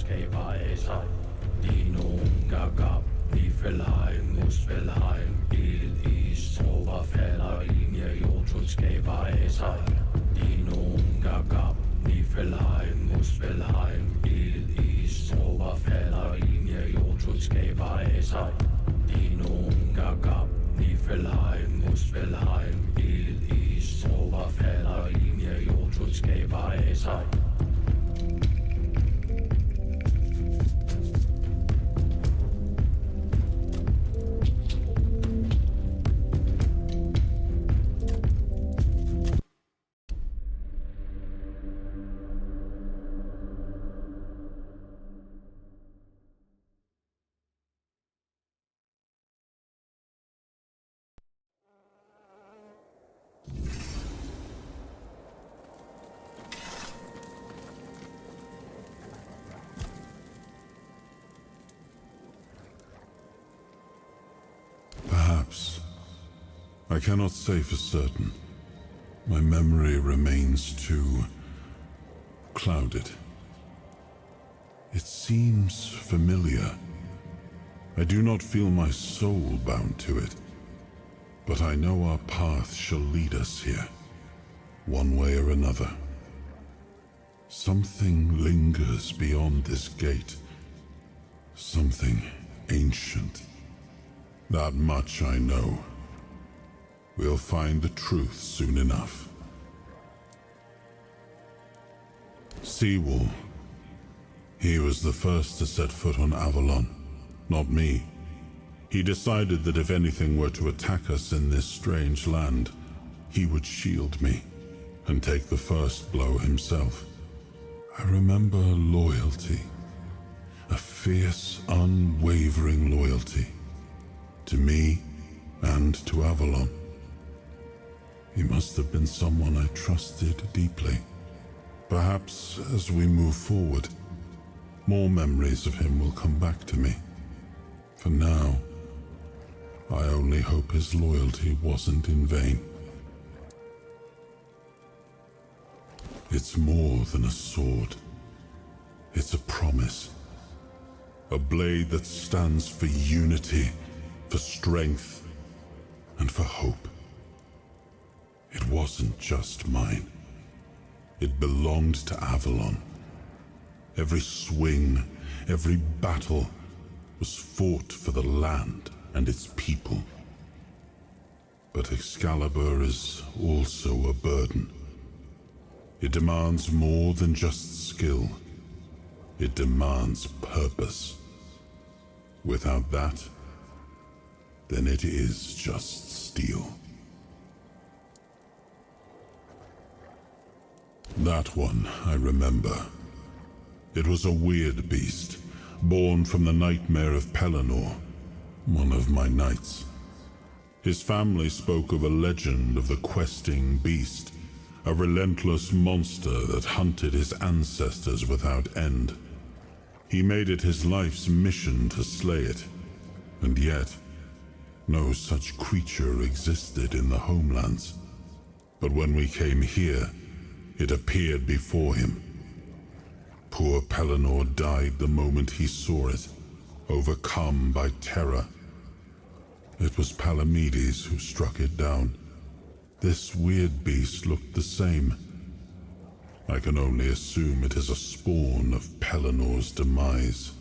Skæber de nogen gab, ni Felheim, Musfelheim, Ild, Is, Trover, falder ind i Jotun skaber de nogen gab, ni Felheim, Musfelheim, Ild, Is, Trover, falder ind i Jotun skaber de nogen gab, ni Felheim, Musfelheim, Ild, Is, Trover, falder ind i Jotun skaber Perhaps. I cannot say for certain. My memory remains too clouded. It seems familiar. I do not feel my soul bound to it, but I know our path shall lead us here, one way or another. Something lingers beyond this gate, something ancient. That much I know. We'll find the truth soon enough. Seawall. He was the first to set foot on Avalon, not me. He decided that if anything were to attack us in this strange land, he would shield me and take the first blow himself. I remember loyalty, a fierce, unwavering loyalty, to me and to Avalon. He must have been someone I trusted deeply. Perhaps as we move forward, more memories of him will come back to me. For now, I only hope his loyalty wasn't in vain. It's more than a sword. It's a promise. A blade that stands for unity, for strength, and for hope. It wasn't just mine. It belonged to Avalon. Every swing, every battle was fought for the land and its people. But Excalibur is also a burden. It demands more than just skill. It demands purpose. Without that, then it is just steel. That one I remember. It was a weird beast, born from the nightmare of Pelennor, one of my knights. His family spoke of a legend of the questing beast, a relentless monster that hunted his ancestors without end. He made it his life's mission to slay it, and yet, no such creature existed in the homelands. But when we came here, it appeared before him. Poor Pelennor died the moment he saw it, overcome by terror. It was Palamedes who struck it down. This weird beast looked the same. I can only assume it is a spawn of Pellennor's demise.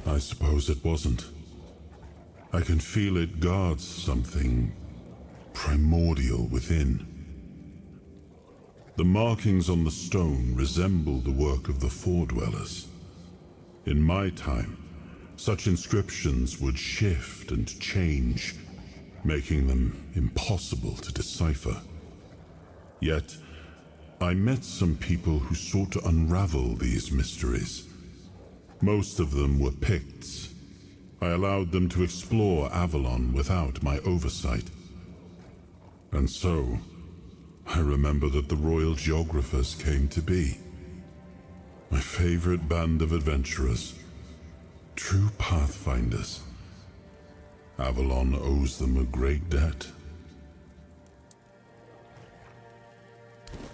I suppose it wasn't. I can feel it guards something primordial within. The markings on the stone resemble the work of the Foredwellers. In my time, such inscriptions would shift and change, making them impossible to decipher. Yet, I met some people who sought to unravel these mysteries. Most of them were Picts. I allowed them to explore Avalon without my oversight. And so, I remember that the royal geographers came to be. My favorite band of adventurers, true pathfinders. Avalon owes them a great debt.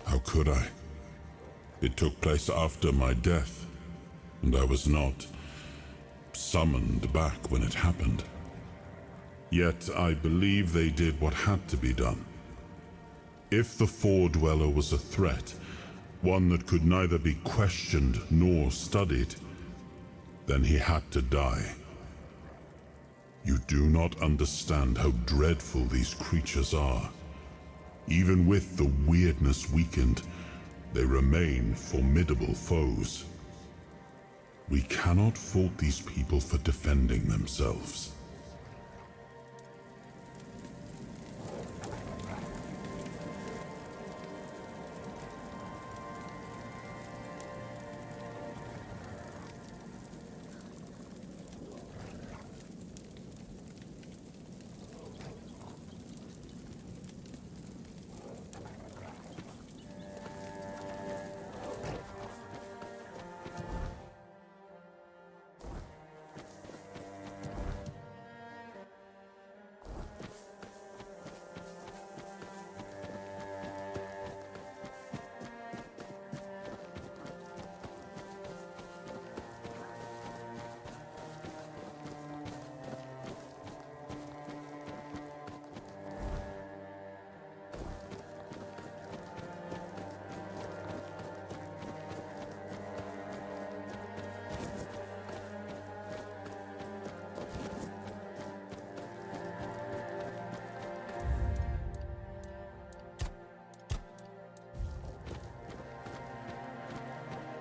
How could I? It took place after my death, and I was not summoned back when it happened. Yet I believe they did what had to be done. If the Four-Dweller was a threat, one that could neither be questioned nor studied, then he had to die. You do not understand how dreadful these creatures are. Even with the weirdness weakened, they remain formidable foes. We cannot fault these people for defending themselves.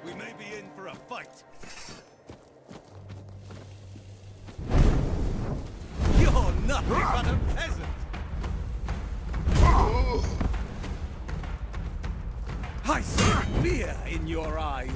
We may be in for a fight. You're nothing but a peasant. I see fear in your eyes.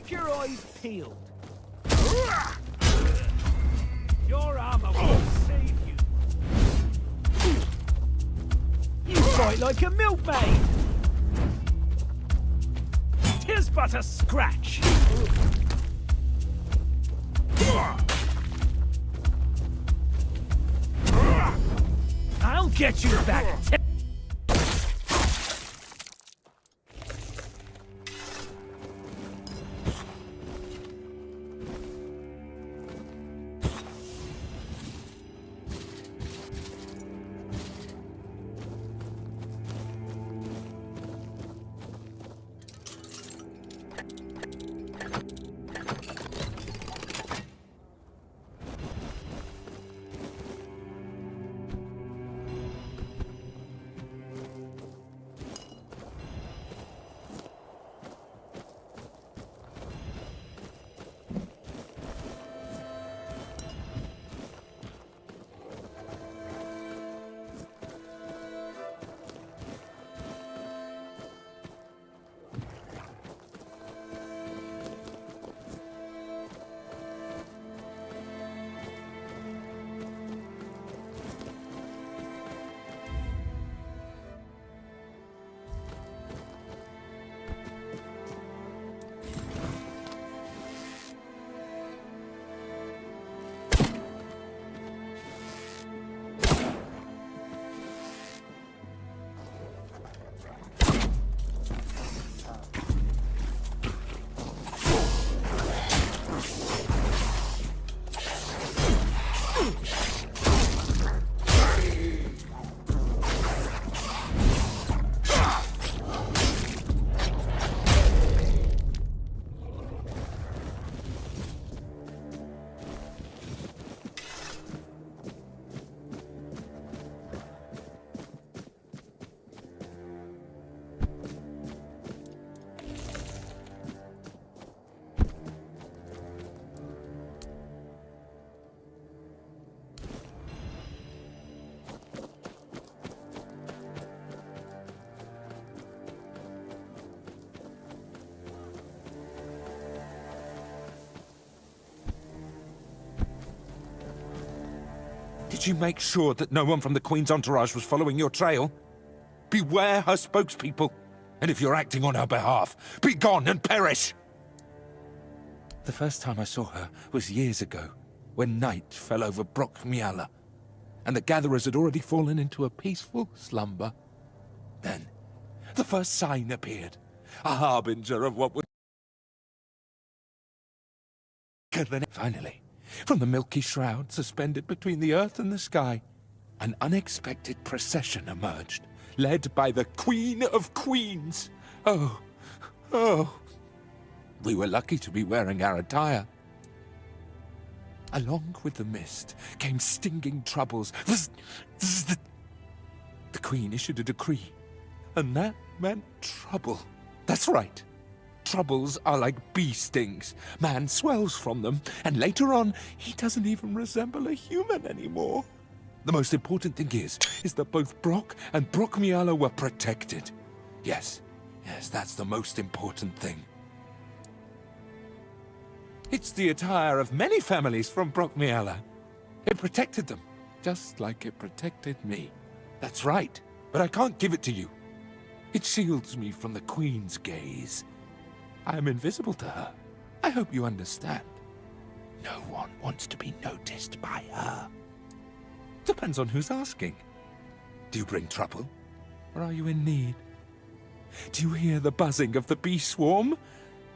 Keep your eyes peeled. Your armor will save you. You fight like a milkmaid. Here's but a scratch. I'll get you back. Did you make sure that no one from the Queen's entourage was following your trail? Beware her spokespeople, and if you're acting on her behalf, be gone and perish! The first time I saw her was years ago, when night fell over Brockmiala, and the gatherers had already fallen into a peaceful slumber. Then, the first sign appeared, a harbinger of what would... Finally, from the milky shroud suspended between the earth and the sky, an unexpected procession emerged, led by the Queen of Queens. Oh. We were lucky to be wearing our attire. Along with the mist came stinging troubles. The Queen issued a decree, and that meant trouble. That's right. Troubles are like bee stings. Man swells from them, and later on, he doesn't even resemble a human anymore. The most important thing is that both Brock and Brockmiala were protected. Yes, that's the most important thing. It's the attire of many families from Brockmiala. It protected them, just like it protected me. That's right, but I can't give it to you. It shields me from the Queen's gaze. I am invisible to her. I hope you understand. No one wants to be noticed by her. Depends on who's asking. Do you bring trouble? Or are you in need? Do you hear the buzzing of the bee swarm?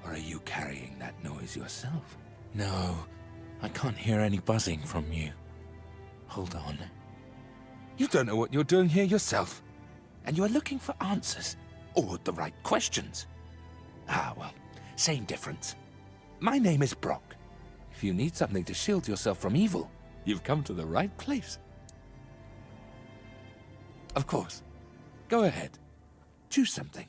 Or are you carrying that noise yourself? No, I can't hear any buzzing from you. Hold on. You don't know what you're doing here yourself. And you are looking for answers. Or the right questions. Ah, well, same difference. My name is Brock. If you need something to shield yourself from evil, you've come to the right place. Of course. Go ahead. Choose something.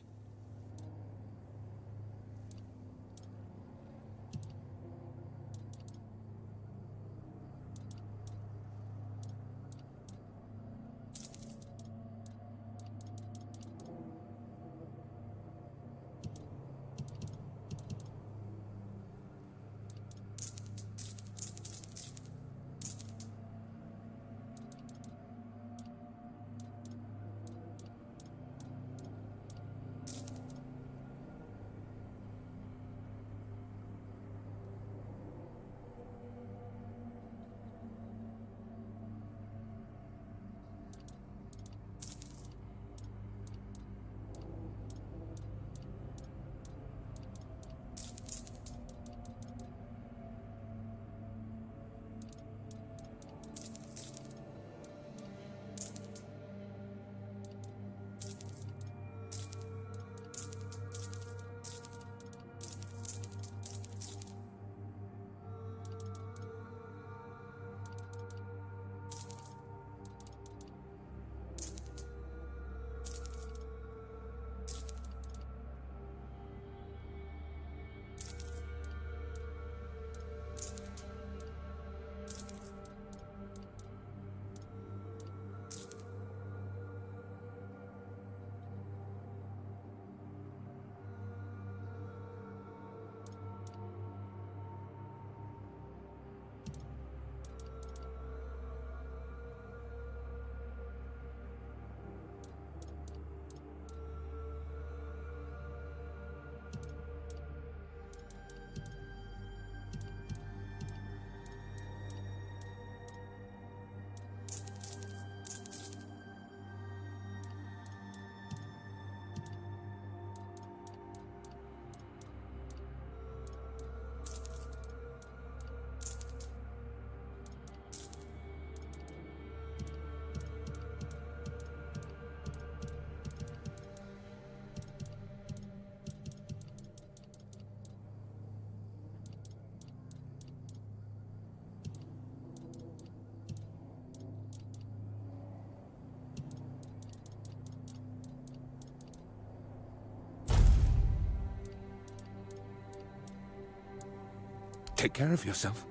Take care of yourself.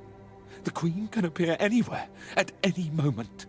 The Queen can appear anywhere, at any moment.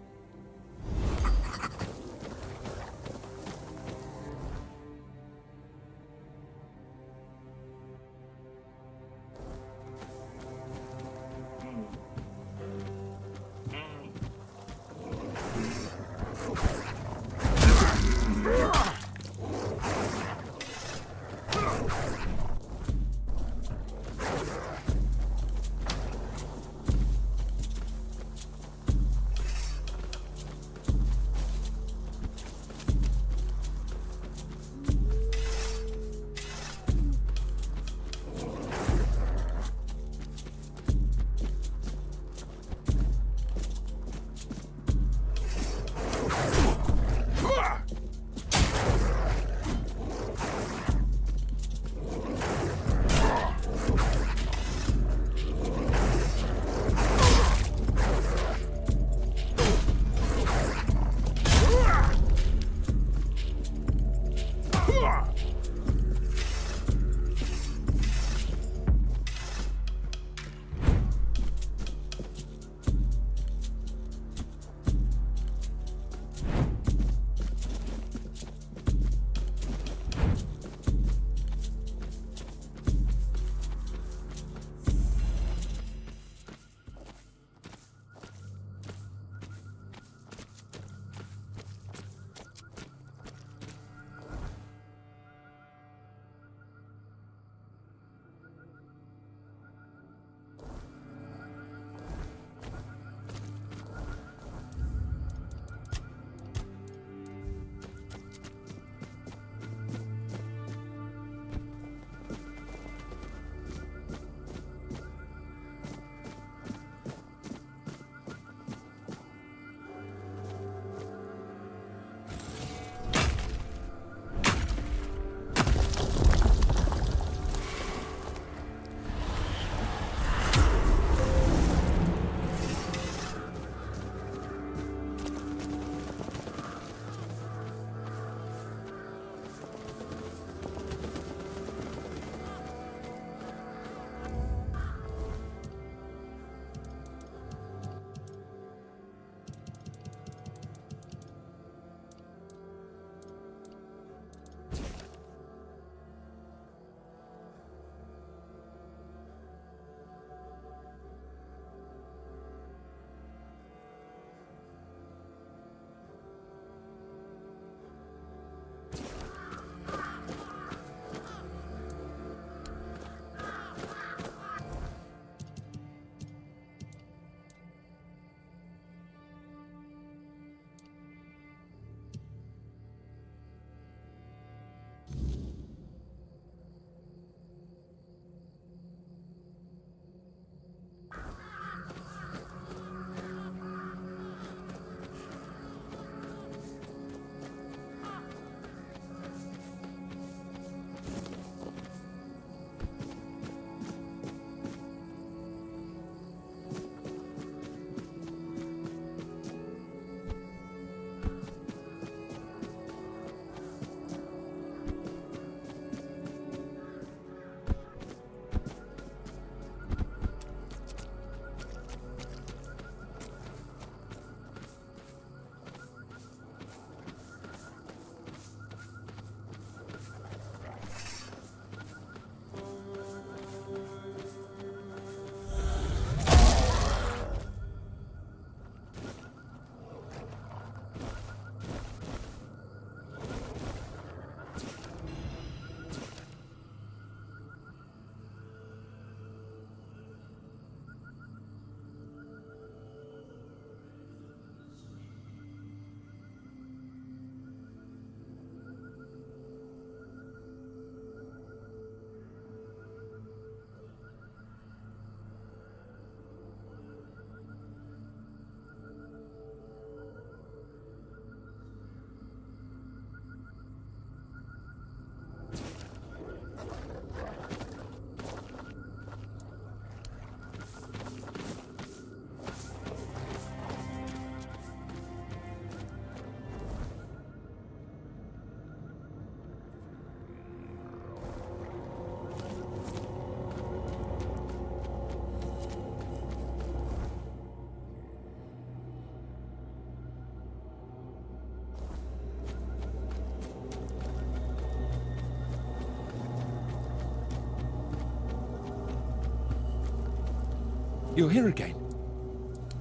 You're here again.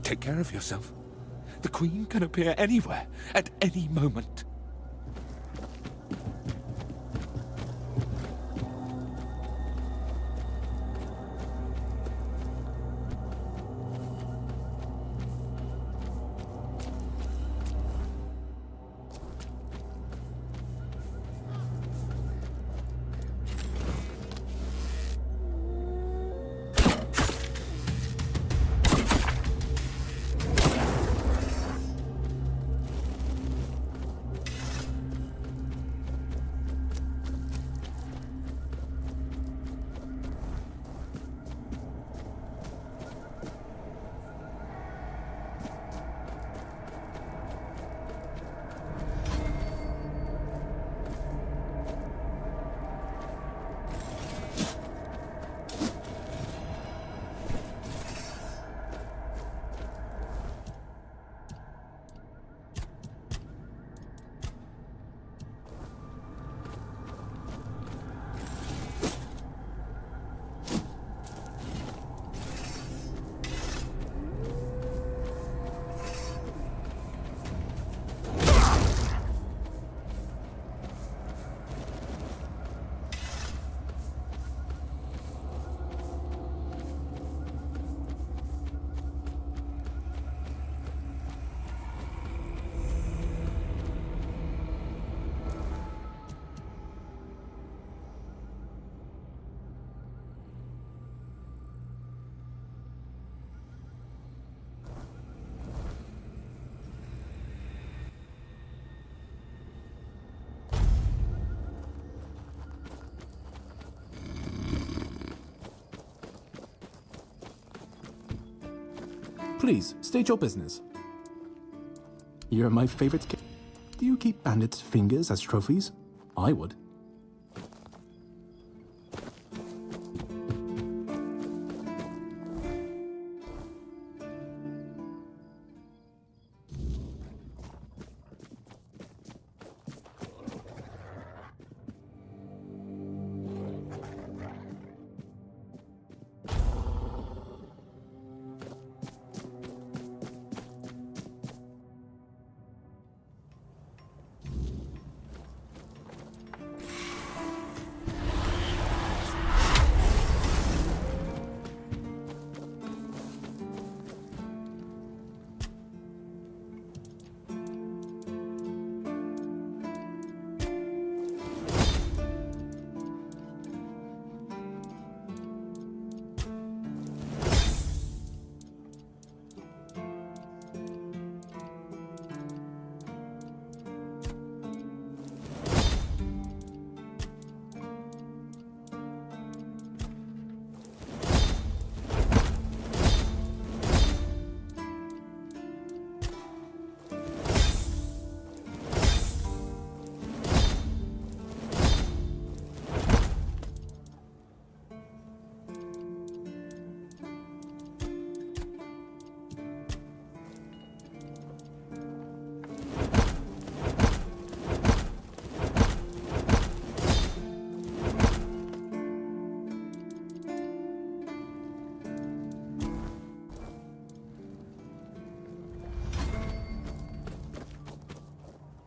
Take care of yourself. The Queen can appear anywhere, at any moment. Please, state your business. You're my favorite kid. Do you keep bandits' fingers as trophies? I would.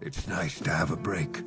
It's nice to have a break.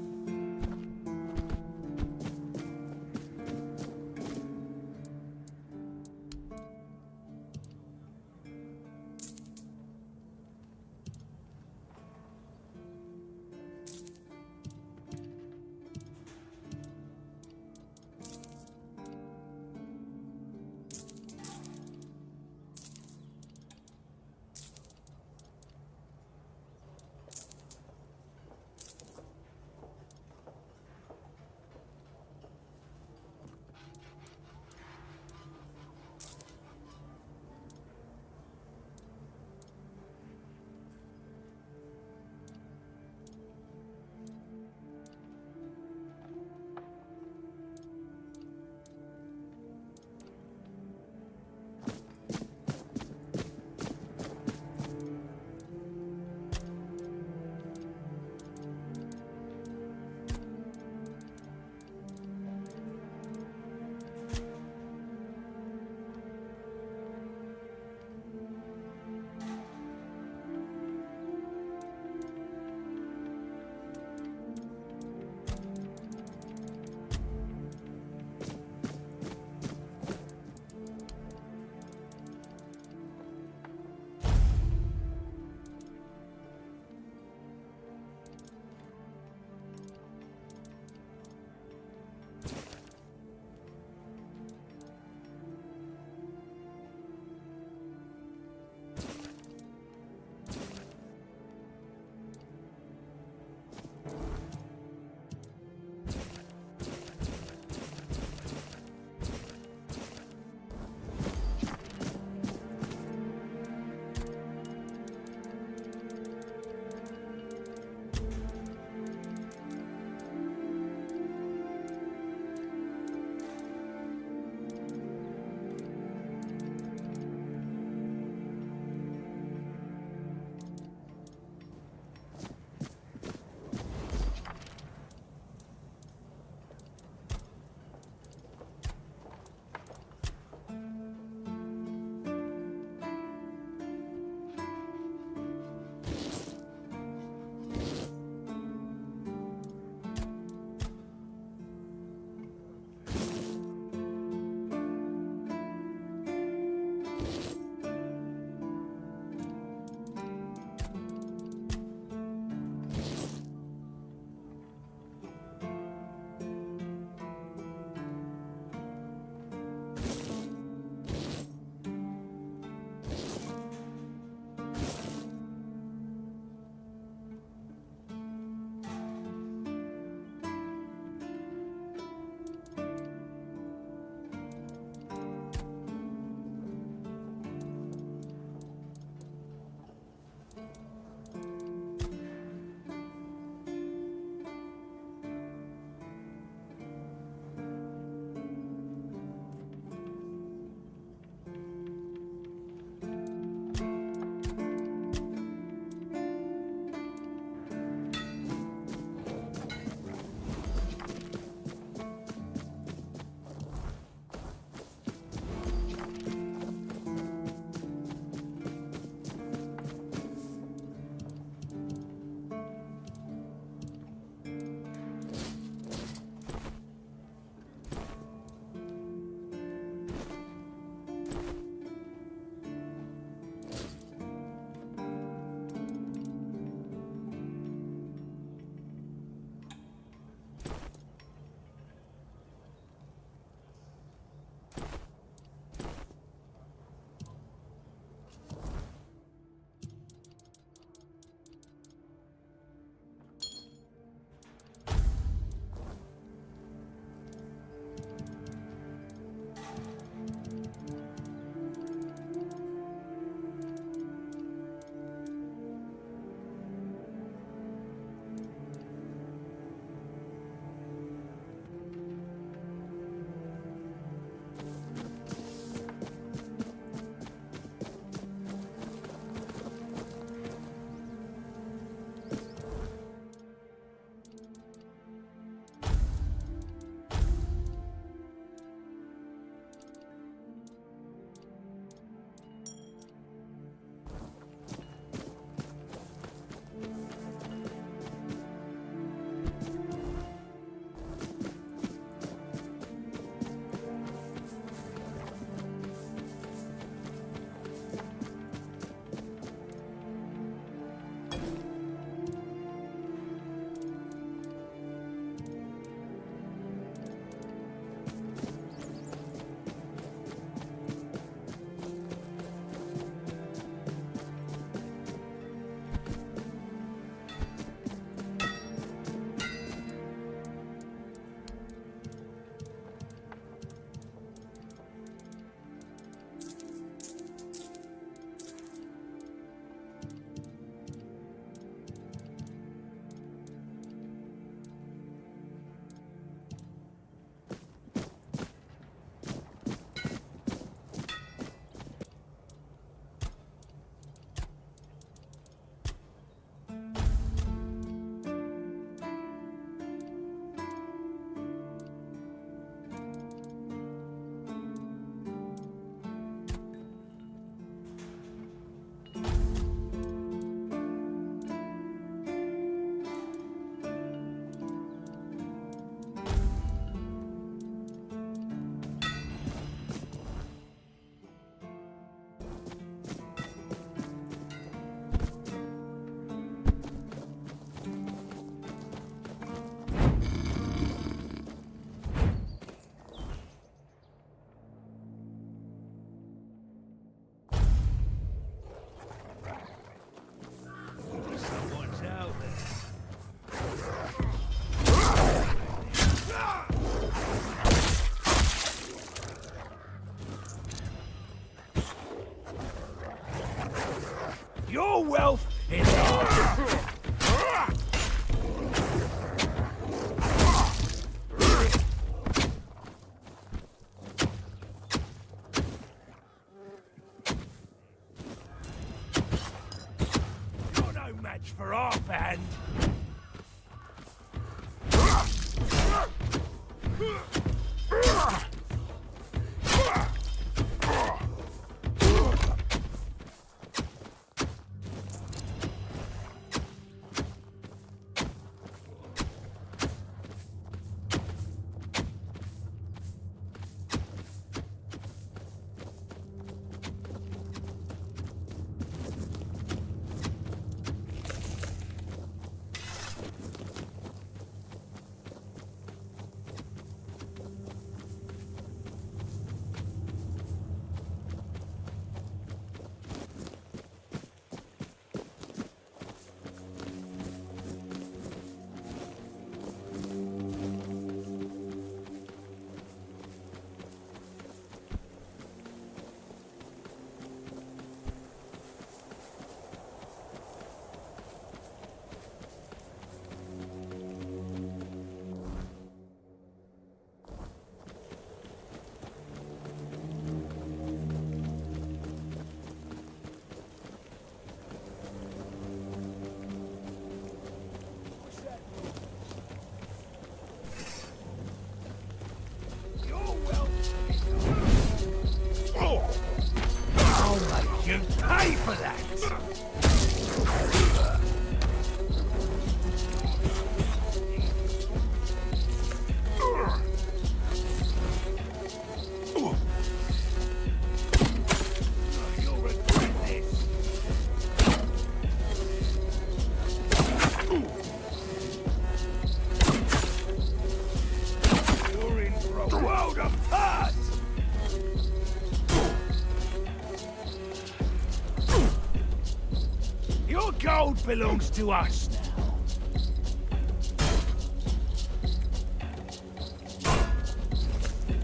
belongs to us now.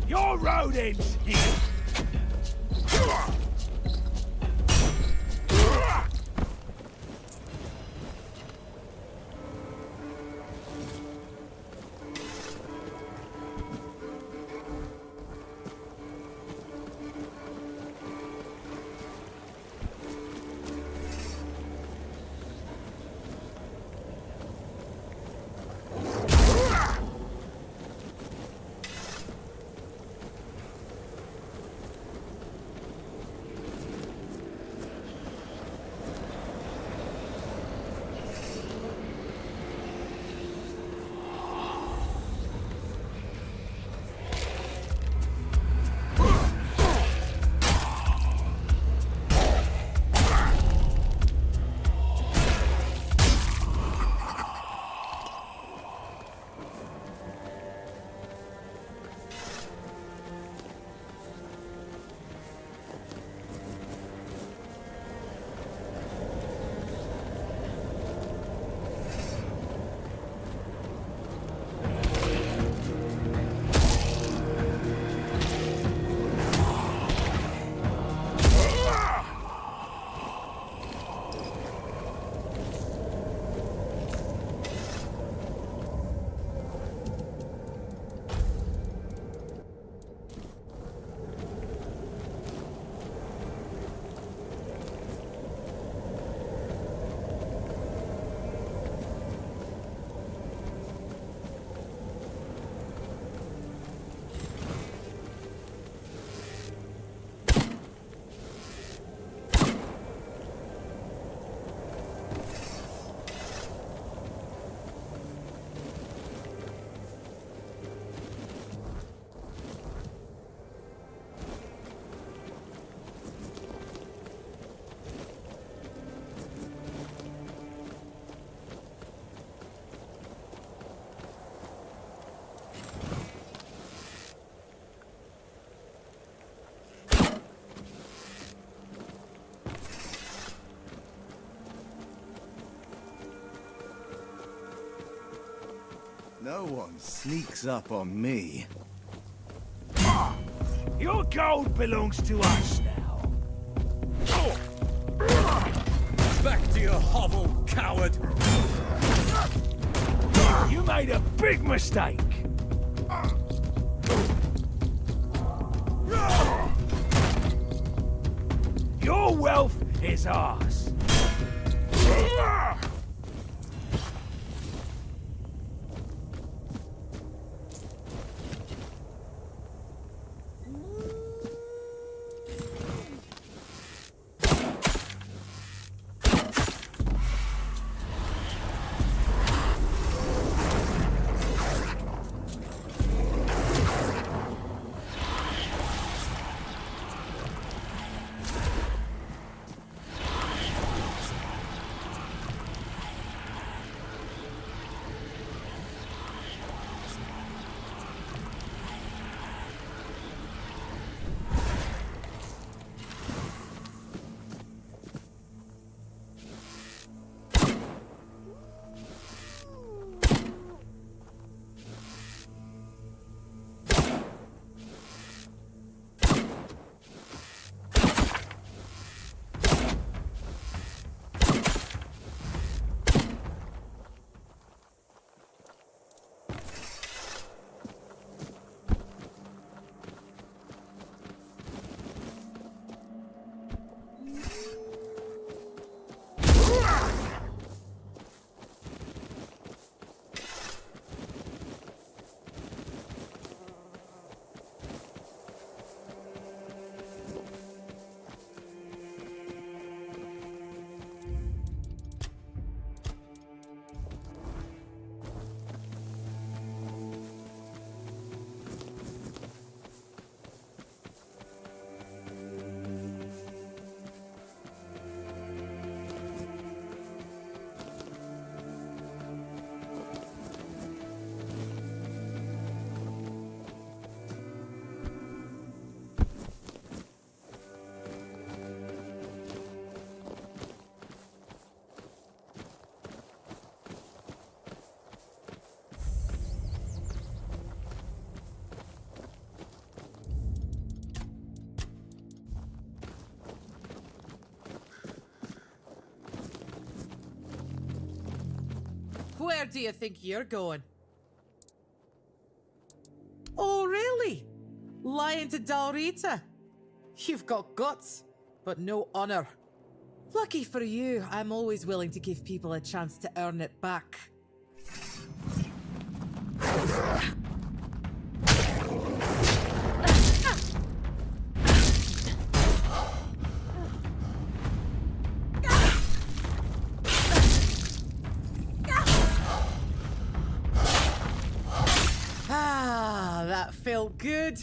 Your road ends here. No one sneaks up on me. Your gold belongs to us now. Back to your hovel, coward! You made a big mistake. Your wealth is ours. Where do you think you're going? Oh, really? Lying to Dalrita? You've got guts, but no honor. Lucky for you, I'm always willing to give people a chance to earn it back. Ah, that felt good.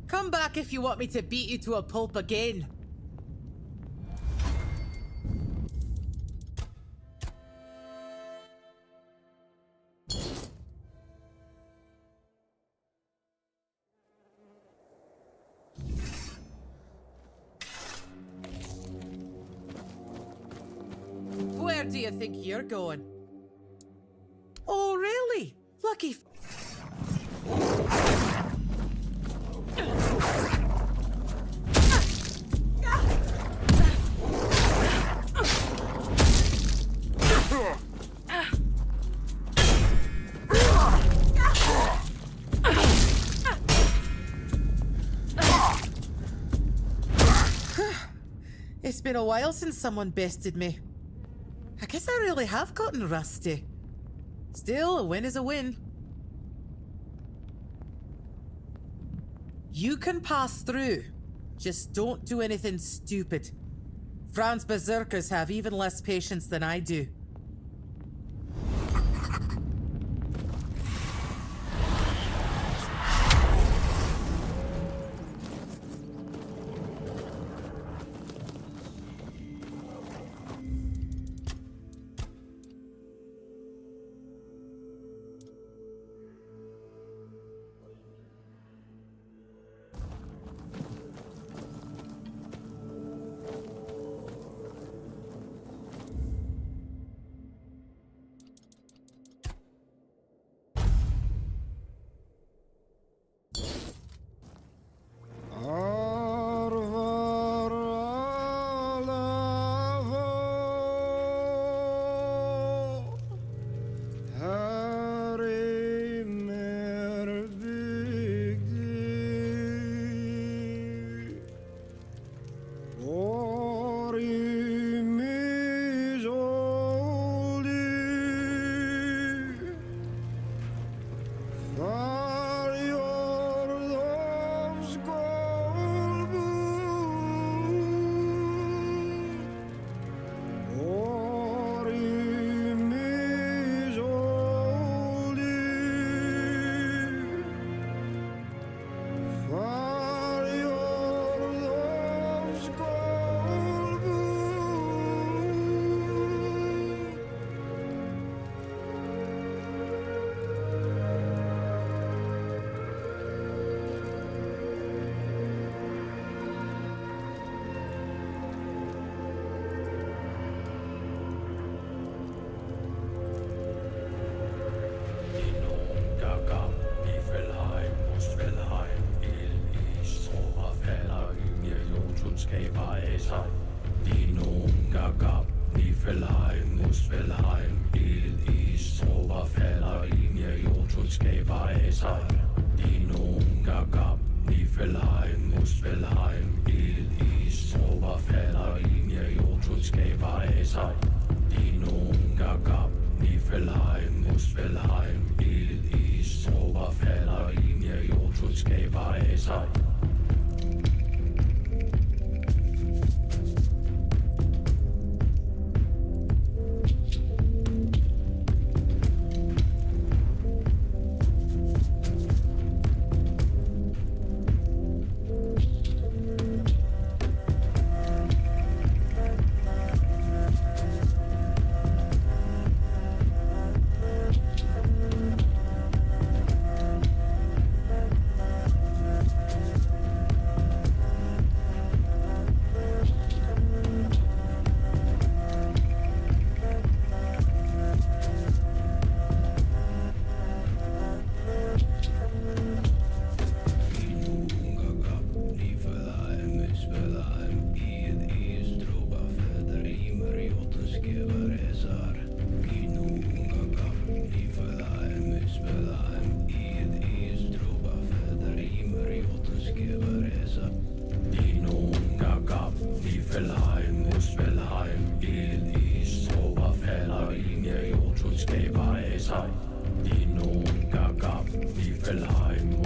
Come back if you want me to beat you to a pulp again. Where do you think you're going? Oh, really? Lucky. It's been a while since someone bested me. I guess I really have gotten rusty. Still, a win is a win. You can pass through. Just don't do anything stupid. Fran's berserkers have even less patience than I do.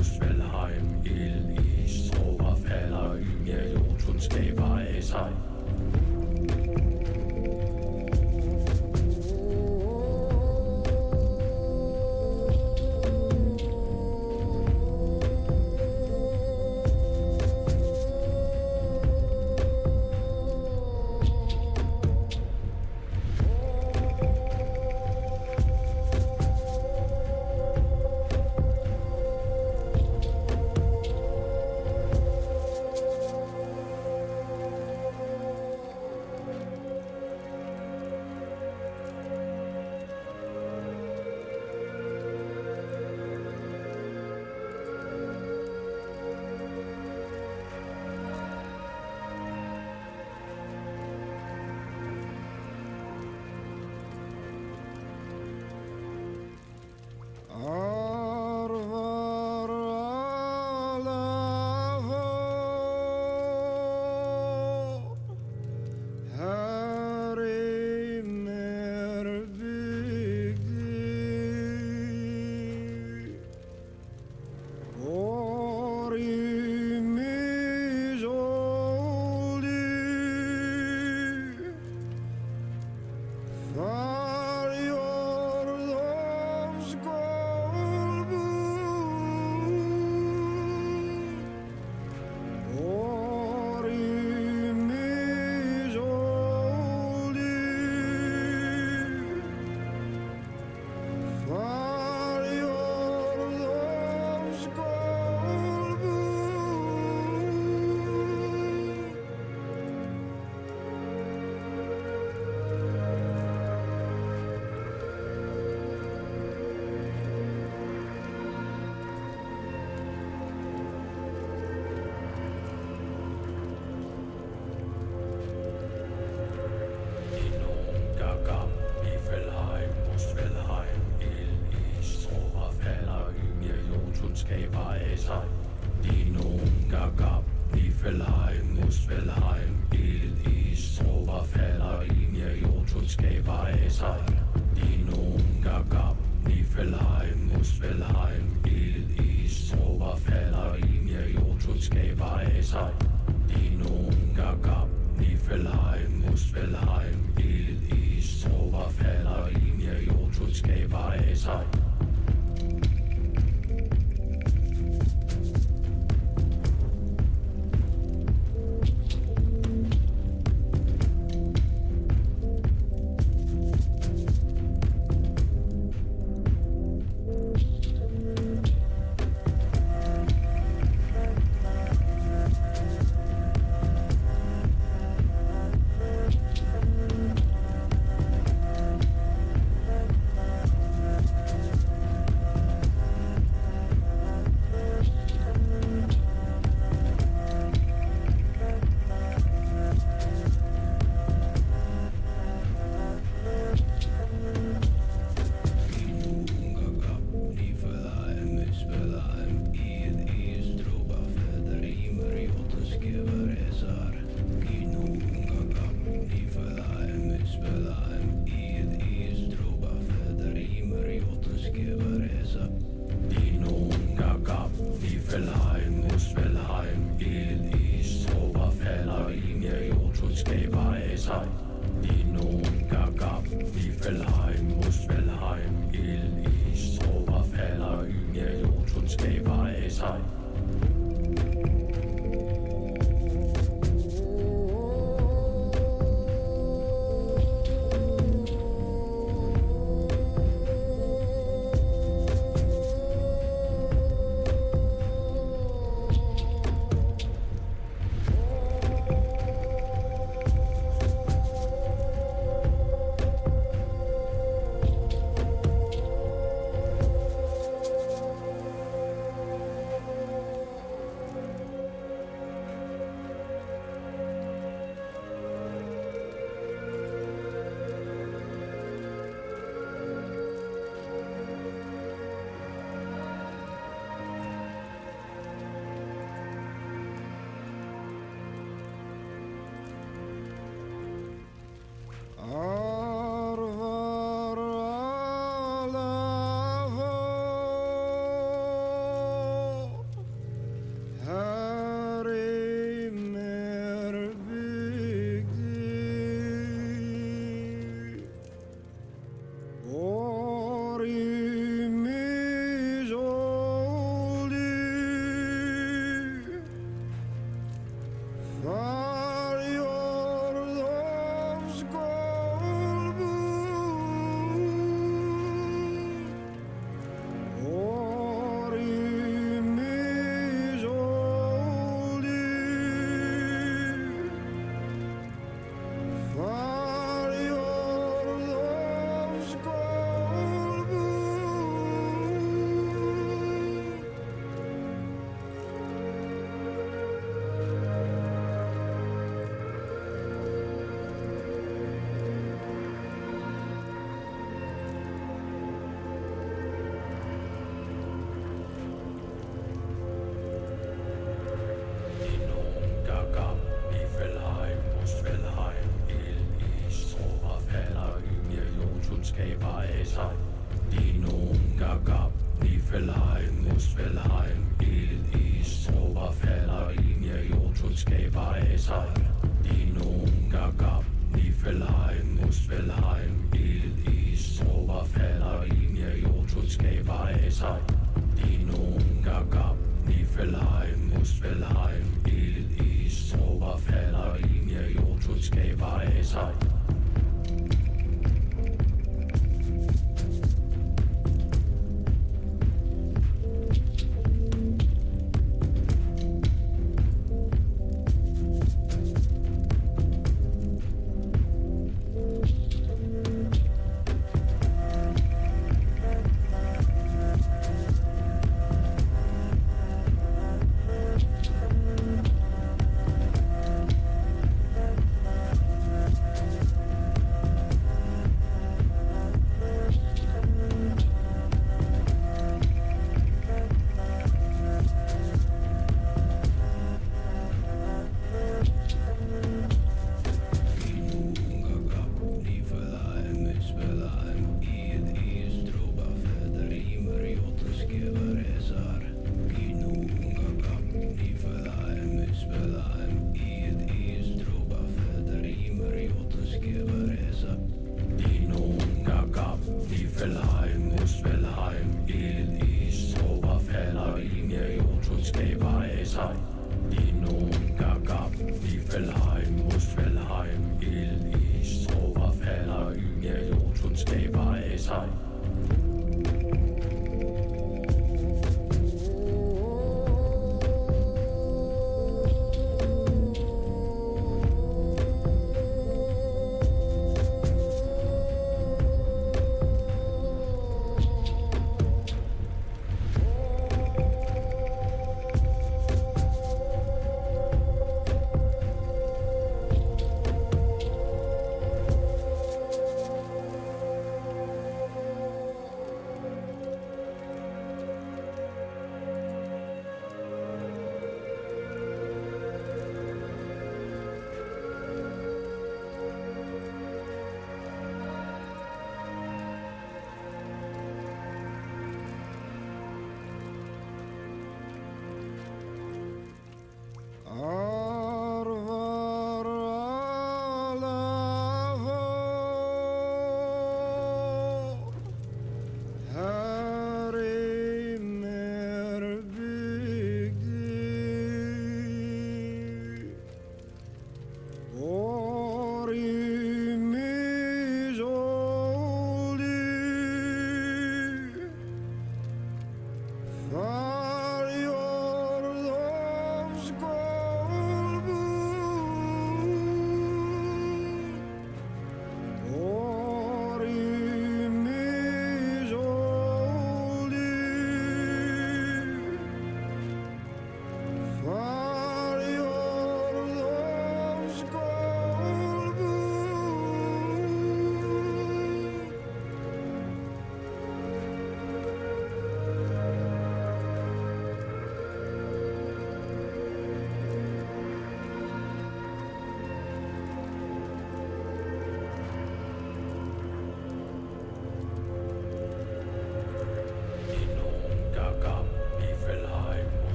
Muspelheim, ild, is, tråber falder, Ymir, Jotun skaber af sig. skaber af sig. De nogen gab, Niflheim, Muspelheim, ild, is, tåber falder ind i jordtun skaber af sig. De nogen gab, Niflheim, Muspelheim, ild, is, tåber falder ind i jordtun skaber af sig. De nogen gab, Niflheim, Muspelheim, ild, is, tåber falder ind i jordtun skaber af sig.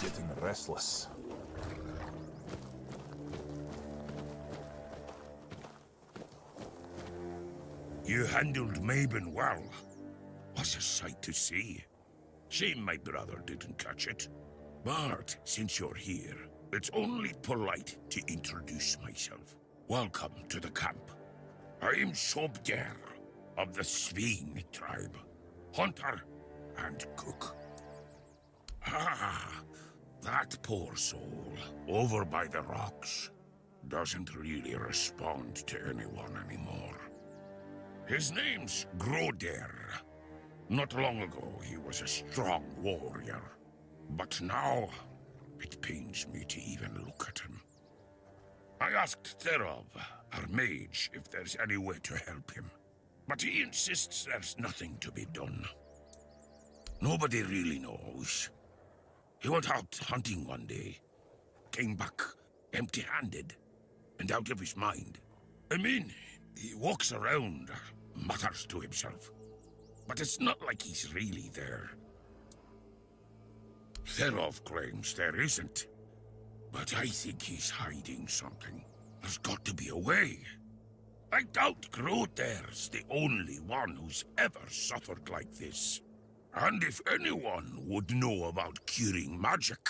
Getting restless. You handled Mabon well. Was a sight to see. Shame my brother didn't catch it. But since you're here, it's only polite to introduce myself. Welcome to the camp. I'm Sobder of the Sveen tribe. hunter, and cook. Ah, that poor soul, over by the rocks, doesn't really respond to anyone anymore. His name's Groder. Not long ago, he was a strong warrior. But now, it pains me to even look at him. I asked Therov, our mage, if there's any way to help him. But he insists there's nothing to be done. Nobody really knows. He went out hunting one day, came back empty-handed, and out of his mind. I mean, he walks around, mutters to himself. But it's not like he's really there. Therov claims there isn't. But I think he's hiding something. There's got to be a way. I doubt Groder's the only one who's ever suffered like this. And if anyone would know about curing magic,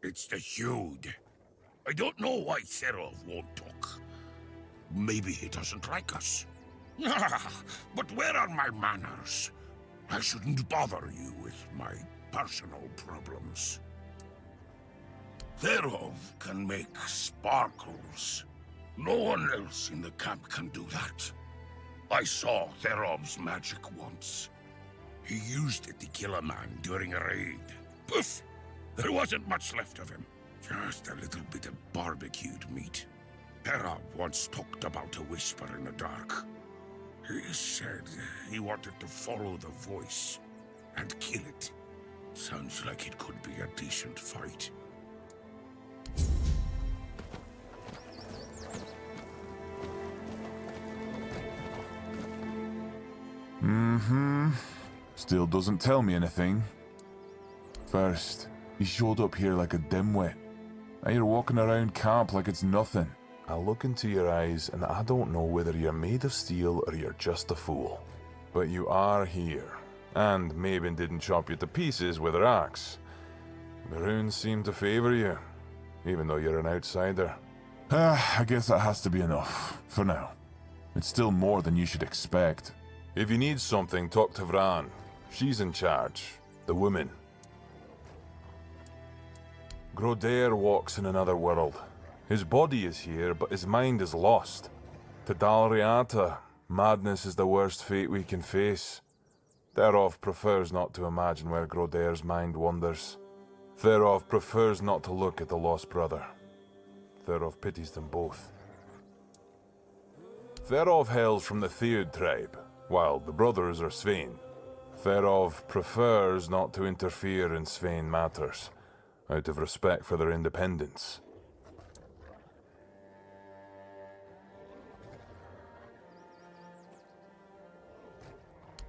it's the Hude. I don't know why Therov won't talk. Maybe he doesn't like us. But where are my manners? I shouldn't bother you with my personal problems. Therov can make sparkles. No one else in the camp can do that. I saw Therov's magic once. He used it to kill a man during a raid. Poof! There wasn't much left of him. Just a little bit of barbecued meat. Therov once talked about a whisper in the dark. He said he wanted to follow the voice and kill it. Sounds like it could be a decent fight. Still doesn't tell me anything. First, he showed up here like a dimwit. Now you're walking around camp like it's nothing. I look into your eyes and I don't know whether you're made of steel or you're just a fool. But you are here. And Mabin didn't chop you to pieces with her axe. The runes seem to favor you, even though you're an outsider. I guess that has to be enough, for now. It's still more than you should expect. If you need something, talk to Vran. She's in charge. The woman. Groder walks in another world. His body is here, but his mind is lost. To Dalriata, madness is the worst fate we can face. Therov prefers not to imagine where Groder's mind wanders. Therov prefers not to look at the lost brother. Therov pities them both. Therov hails from the Theod tribe, while the brothers are Svein. Therov prefers not to interfere in Svein matters, out of respect for their independence.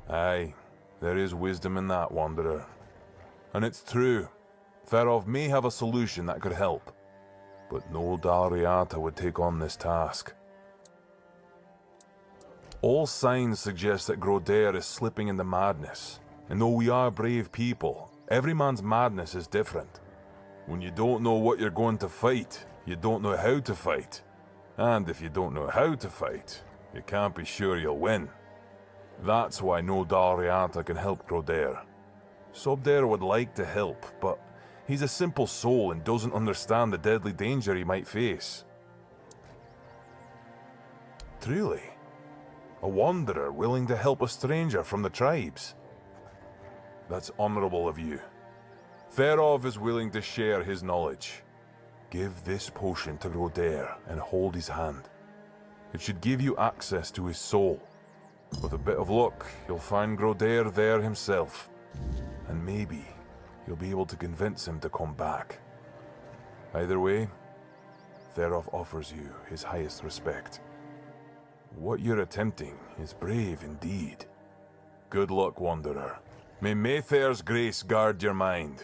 Aye, there is wisdom in that, Wanderer. And it's true, Therov may have a solution that could help, but no Dalriata would take on this task. All signs suggest that Groder is slipping into madness, and though we are brave people, every man's madness is different. When you don't know what you're going to fight, you don't know how to fight. And if you don't know how to fight, you can't be sure you'll win. That's why no Dalriata can help Groder. Sobder would like to help, but he's a simple soul and doesn't understand the deadly danger he might face. Truly, a wanderer willing to help a stranger from the tribes. That's honorable of you. Therov is willing to share his knowledge. Give this potion to Groder and hold his hand. It should give you access to his soul. With a bit of luck, you'll find Groder there himself. And maybe you'll be able to convince him to come back. Either way, Therov offers you his highest respect. What you're attempting is brave indeed. Good luck, Wanderer. May Mayfair's grace guard your mind.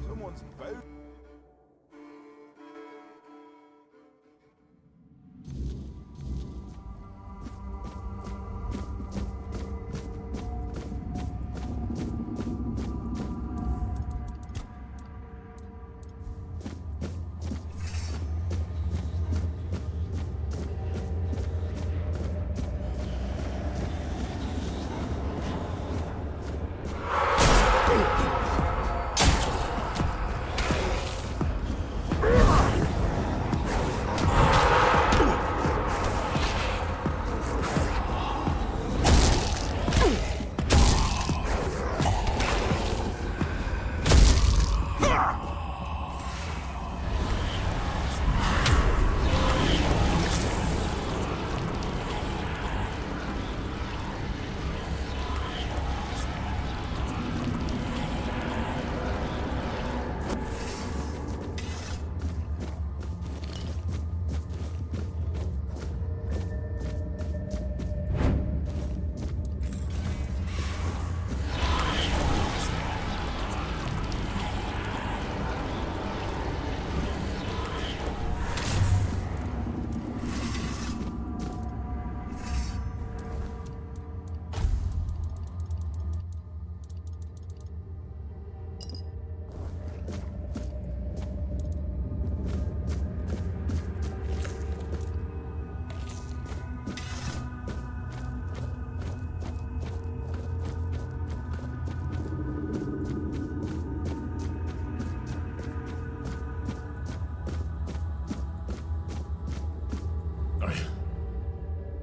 Someone's bound.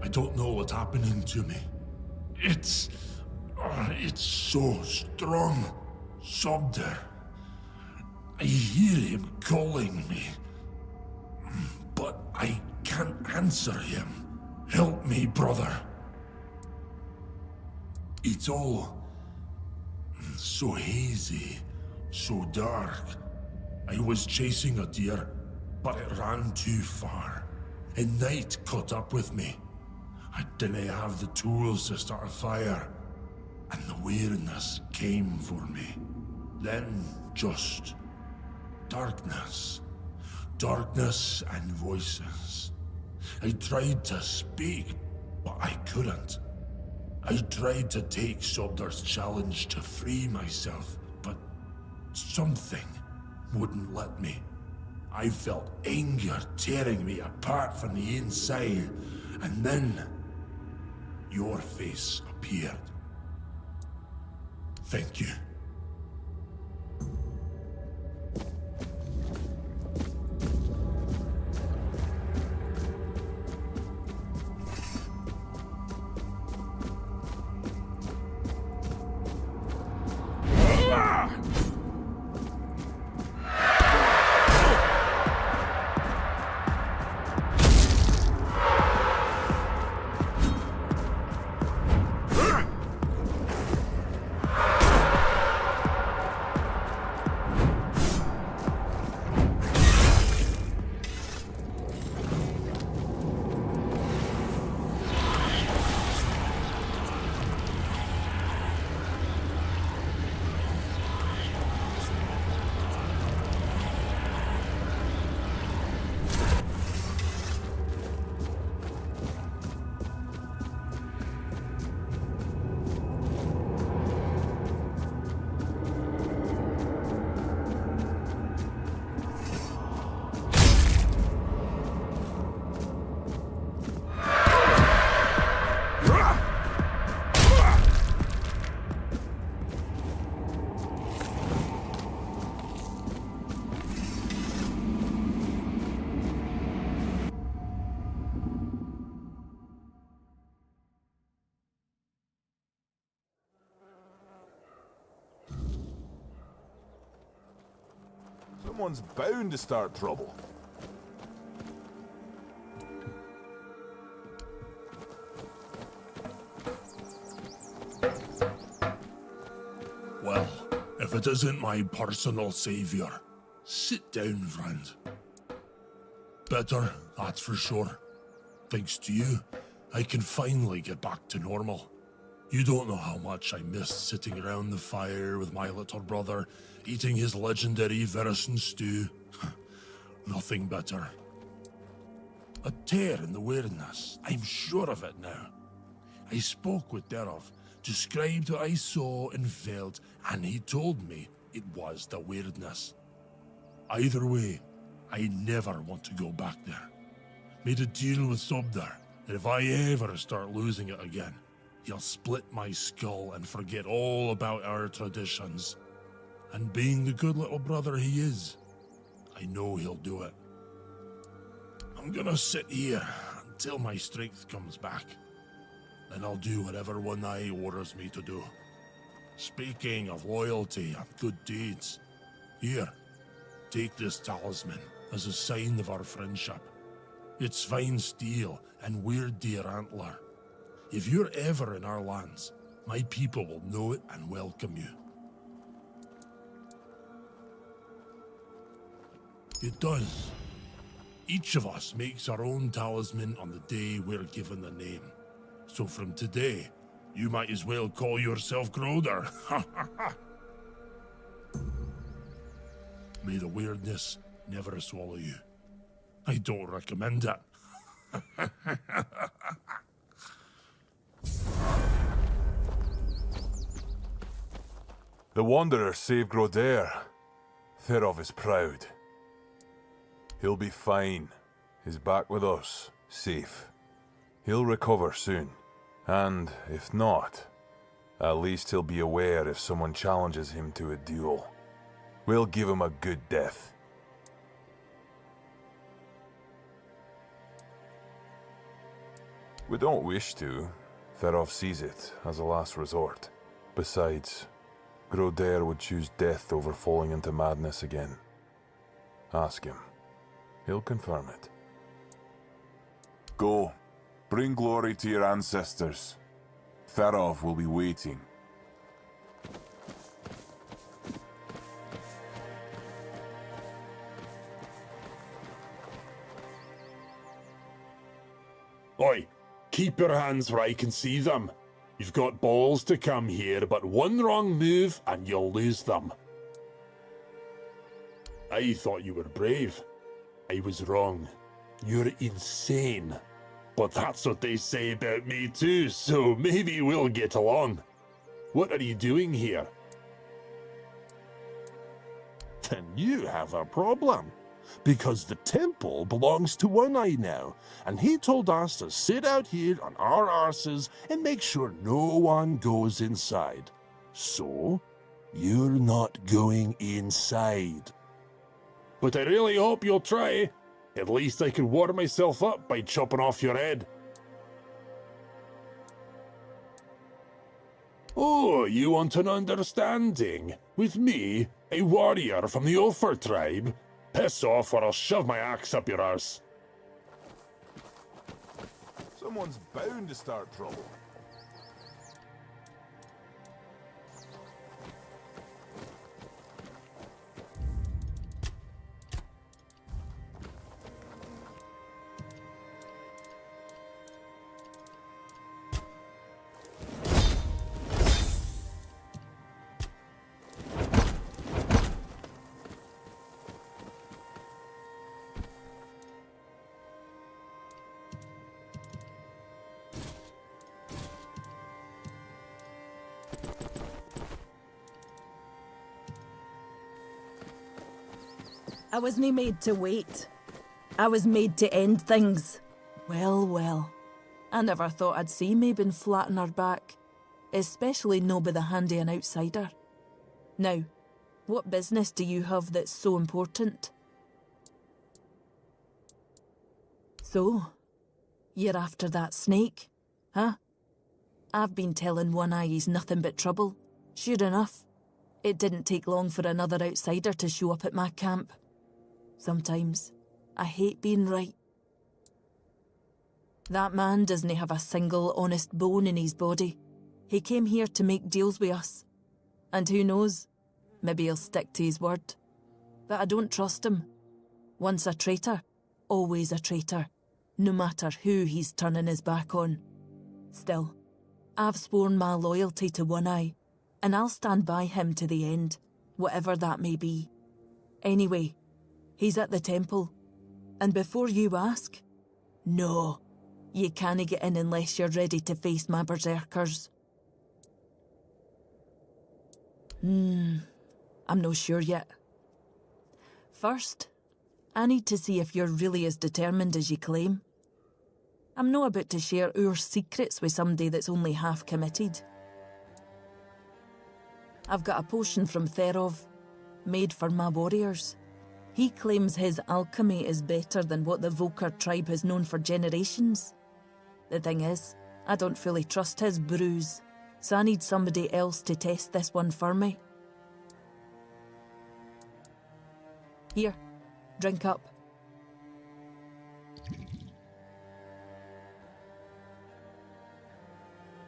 I don't know what's happening to me. It's so strong. Sobder. I hear him calling me. But I can't answer him. Help me, brother. It's all so hazy, so dark. I was chasing a deer, but it ran too far. And night caught up with me. I didn't have the tools to start a fire, and the weariness came for me. Then just darkness. Darkness and voices. I tried to speak, but I couldn't. I tried to take Sobder's challenge to free myself, but something wouldn't let me. I felt anger tearing me apart from the inside, and then your face appeared. Thank you. Someone's bound to start trouble. Well, if if it isn't my personal savior. Sit down, friend. Better, that's for sure. Thanks to you, I can finally get back to normal. You don't know how much I missed sitting around the fire with my little brother, eating his legendary venison stew. Nothing better. A tear in the weirdness, I'm sure of it now. I spoke with Derov, described what I saw and felt, and he told me it was the weirdness. Either way, I never want to go back there. Made a deal with Sobdar that if I ever start losing it again, he'll split my skull and forget all about our traditions. And being the good little brother he is, I know he'll do it. I'm gonna sit here until my strength comes back. Then I'll do whatever One Eye orders me to do. Speaking of loyalty and good deeds, here, take this talisman as a sign of our friendship. It's fine steel and weird deer antler. If you're ever in our lands, my people will know it and welcome you. It does. Each of us makes our own talisman on the day we're given the name. So from today, you might as well call yourself Groder. May the weirdness never swallow you. I don't recommend it. The Wanderer saved Groder. Therov is proud. He'll be fine. He's back with us, safe. He'll recover soon. And if not, at least he'll be aware if someone challenges him to a duel. We'll give him a good death. We don't wish to. Therov sees it as a last resort. Besides, Groder would choose death over falling into madness again. Ask him. He'll confirm it. Go. Bring glory to your ancestors. Therov will be waiting. Oi, keep your hands where I can see them. You've got balls to come here, but one wrong move and you'll lose them. I thought you were brave. I was wrong. You're insane. But that's what they say about me too, so maybe we'll get along. What are you doing here? Then you have a problem. Because the temple belongs to One Eye now, and he told us to sit out here on our arses and make sure no one goes inside. So, you're not going inside. But I really hope you'll try. At least I can warm myself up by chopping off your head. Oh, you want an understanding? With me, a warrior from the Ophir tribe? Piss off or I'll shove my axe up your arse. Someone's bound to start trouble. I wasn't made to wait. I was made to end things. Well, well. I never thought I'd see Mabon flatten her back. Especially no by the hand of an outsider. Now, what business do you have that's so important? So, you're after that snake, huh? I've been telling One Eye he's nothing but trouble. Sure enough. It didn't take long for another outsider to show up at my camp. Sometimes, I hate being right. That man doesn't have a single honest bone in his body. He came here to make deals with us. And who knows? Maybe he'll stick to his word. But I don't trust him. Once a traitor, always a traitor, no matter who he's turning his back on. Still, I've sworn my loyalty to One Eye, and I'll stand by him to the end, whatever that may be. Anyway, he's at the temple, and before you ask, no, you can't get in unless you're ready to face my berserkers. I'm not sure yet. First, I need to see if you're really as determined as you claim. I'm not about to share our secrets with somebody that's only half committed. I've got a potion from Therov, made for my warriors. He claims his alchemy is better than what the Volker tribe has known for generations. The thing is, I don't fully trust his brews, so I need somebody else to test this one for me. Here, drink up.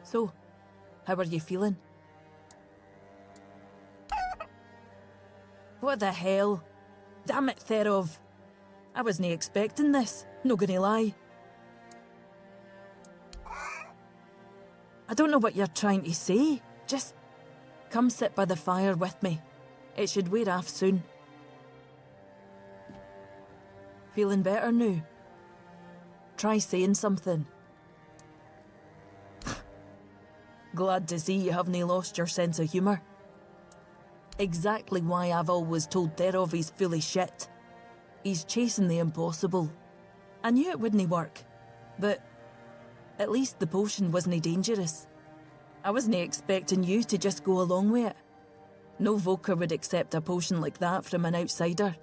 So, how are you feeling? What the hell? Damn it, Therov. I wasn't expecting this, not gonna lie. I don't know what you're trying to say. Just come sit by the fire with me. It should wear off soon. Feeling better now? Try saying something. Glad to see you haven't lost your sense of humour. Exactly why I've always told Therov he's fully shit. He's chasing the impossible. I knew it wouldn't work, but at least the potion wasn't dangerous. I wasn't expecting you to just go along with it. No Volker would accept a potion like that from an outsider.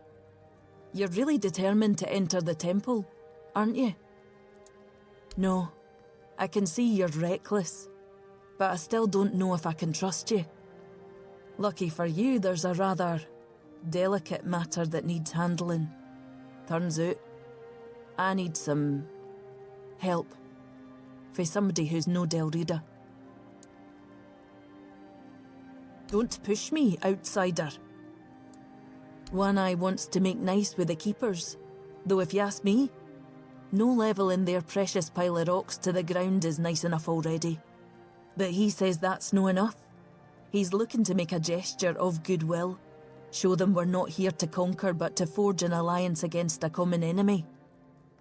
You're really determined to enter the temple, aren't you? No, I can see you're reckless, but I still don't know if I can trust you. Lucky for you, there's a rather delicate matter that needs handling. Turns out, I need some help for somebody who's no Del Rita. Don't push me, outsider. One Eye wants to make nice with the keepers, though if you ask me, no level in their precious pile of rocks to the ground is nice enough already. But he says that's no enough. He's looking to make a gesture of goodwill, show them we're not here to conquer but to forge an alliance against a common enemy.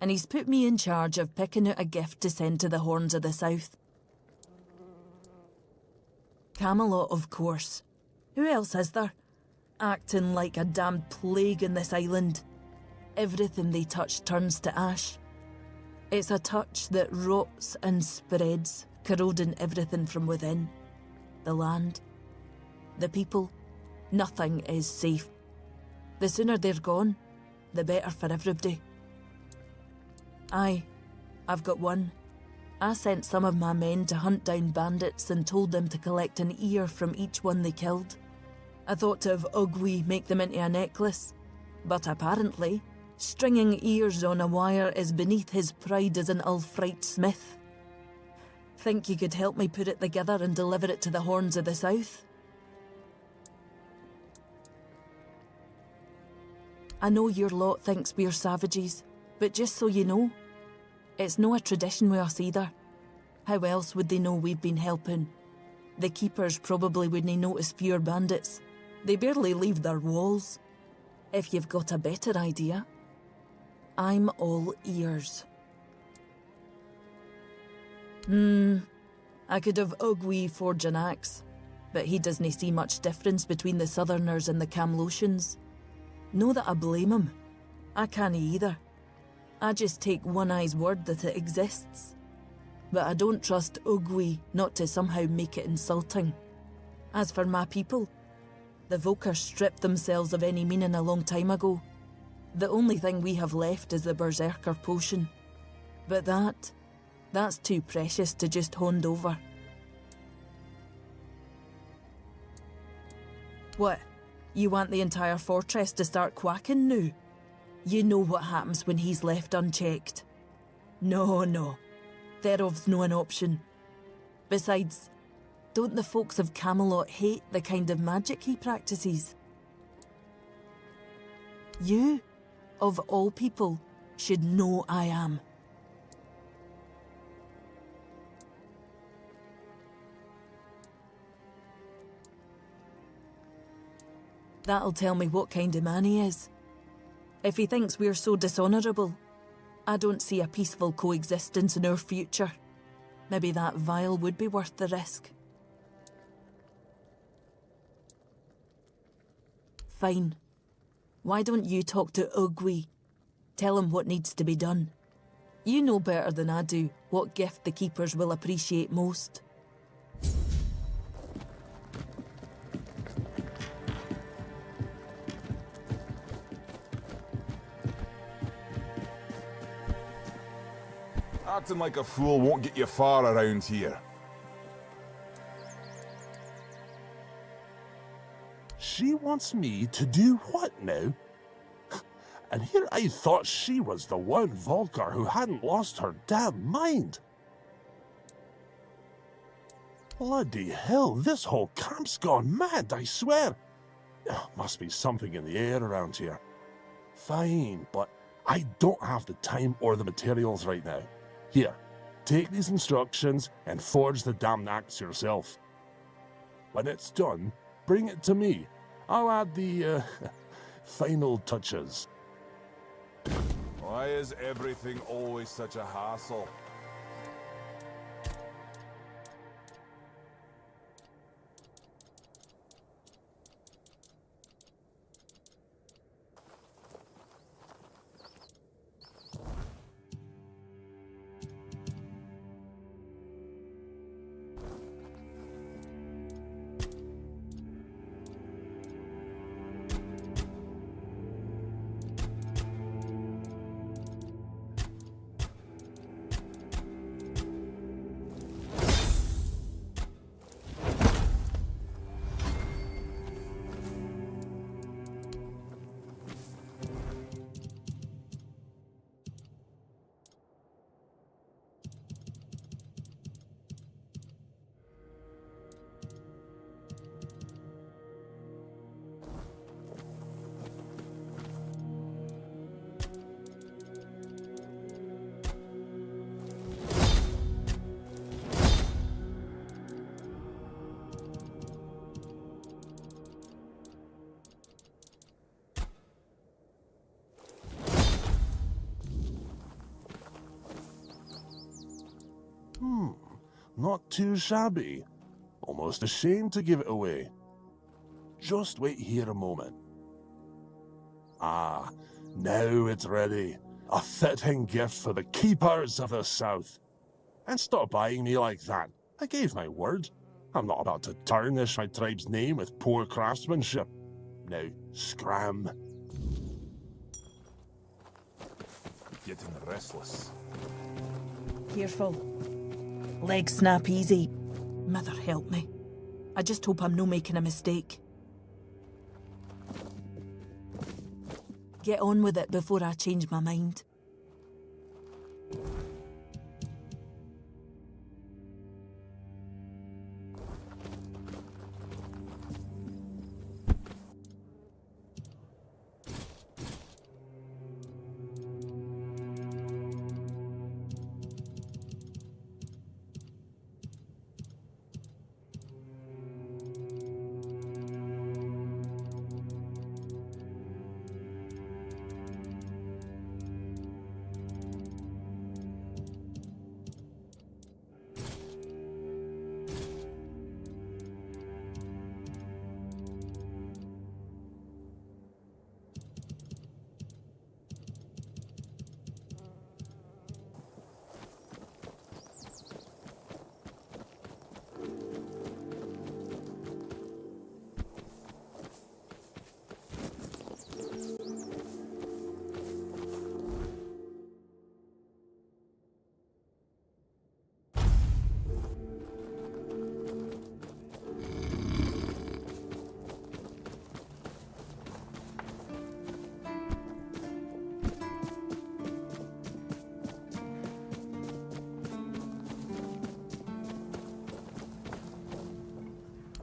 And he's put me in charge of picking out a gift to send to the Horns of the South. Camelot, of course. Who else is there? Acting like a damned plague in this island. Everything they touch turns to ash. It's a touch that rots and spreads, corroding everything from within. The land, the people, nothing is safe. The sooner they're gone, the better for everybody. Aye, I've got one. I sent some of my men to hunt down bandits and told them to collect an ear from each one they killed. I thought of Ugwi make them into a necklace, but apparently, stringing ears on a wire is beneath his pride as an Ulfrite smith. Think you could help me put it together and deliver it to the Horns of the South? I know your lot thinks we're savages, but just so you know, it's no a tradition with us either. How else would they know we've been helping? The keepers probably wouldn't notice fewer bandits. They barely leave their walls. If you've got a better idea, I'm all ears. I could have Ugwi forge an axe, but he doesn't see much difference between the Southerners and the Camlosians. No that I blame him. I can't either. I just take One Eye's word that it exists. But I don't trust Ugwi not to somehow make it insulting. As for my people, the Volker stripped themselves of any meaning a long time ago. The only thing we have left is the Berserker potion. But that's too precious to just hand over. What? You want the entire fortress to start quacking now? You know what happens when he's left unchecked. No. Therov's no an option. Besides, don't the folks of Camelot hate the kind of magic he practices? You, of all people, should know I am. That'll tell me what kind of man he is. If he thinks we're so dishonourable, I don't see a peaceful coexistence in our future. Maybe that vial would be worth the risk. Fine. Why don't you talk to Ugwi? Tell him what needs to be done. You know better than I do what gift the Keepers will appreciate most. Acting like a fool won't get you far around here. She wants me to do what now? And here I thought she was the one Volker who hadn't lost her damn mind. Bloody hell, this whole camp's gone mad, I swear. Must be something in the air around here. Fine, but I don't have the time or the materials right now. Here, take these instructions and forge the damned axe yourself. When it's done, bring it to me. I'll add the, final touches. Why is everything always such a hassle? Not too shabby. Almost ashamed to give it away. Just wait here a moment. Ah, now it's ready. A fitting gift for the Keepers of the South. And stop eyeing me like that. I gave my word. I'm not about to tarnish my tribe's name with poor craftsmanship. Now, scram. Getting restless. Careful. Legs snap easy. Mother help me. I just hope I'm no making a mistake. Get on with it before I change my mind.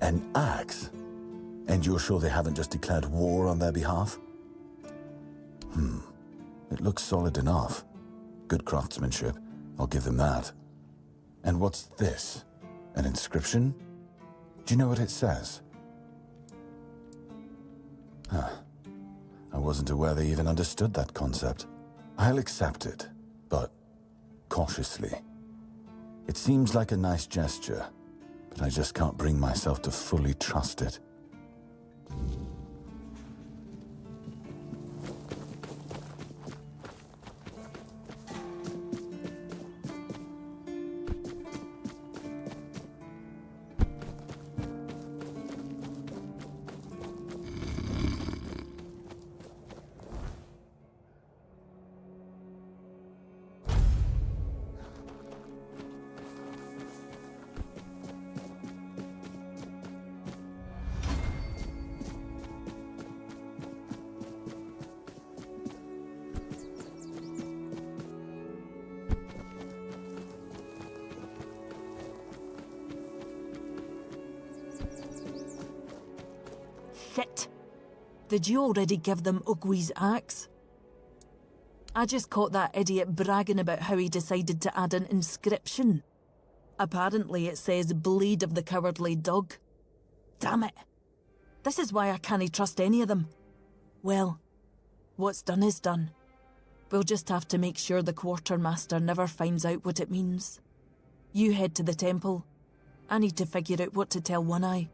An axe? And you're sure they haven't just declared war on their behalf? It looks solid enough. Good craftsmanship, I'll give them that. And what's this? An inscription? Do you know what it says? I wasn't aware they even understood that concept. I'll accept it, but cautiously. It seems like a nice gesture, but I just can't bring myself to fully trust it. Shit! Did you already give them Ugwi's axe? I just caught that idiot bragging about how he decided to add an inscription. Apparently it says Bleed of the Cowardly Dog. Damn it! This is why I can't trust any of them. Well, what's done is done. We'll just have to make sure the quartermaster never finds out what it means. You head to the temple. I need to figure out what to tell One Eye.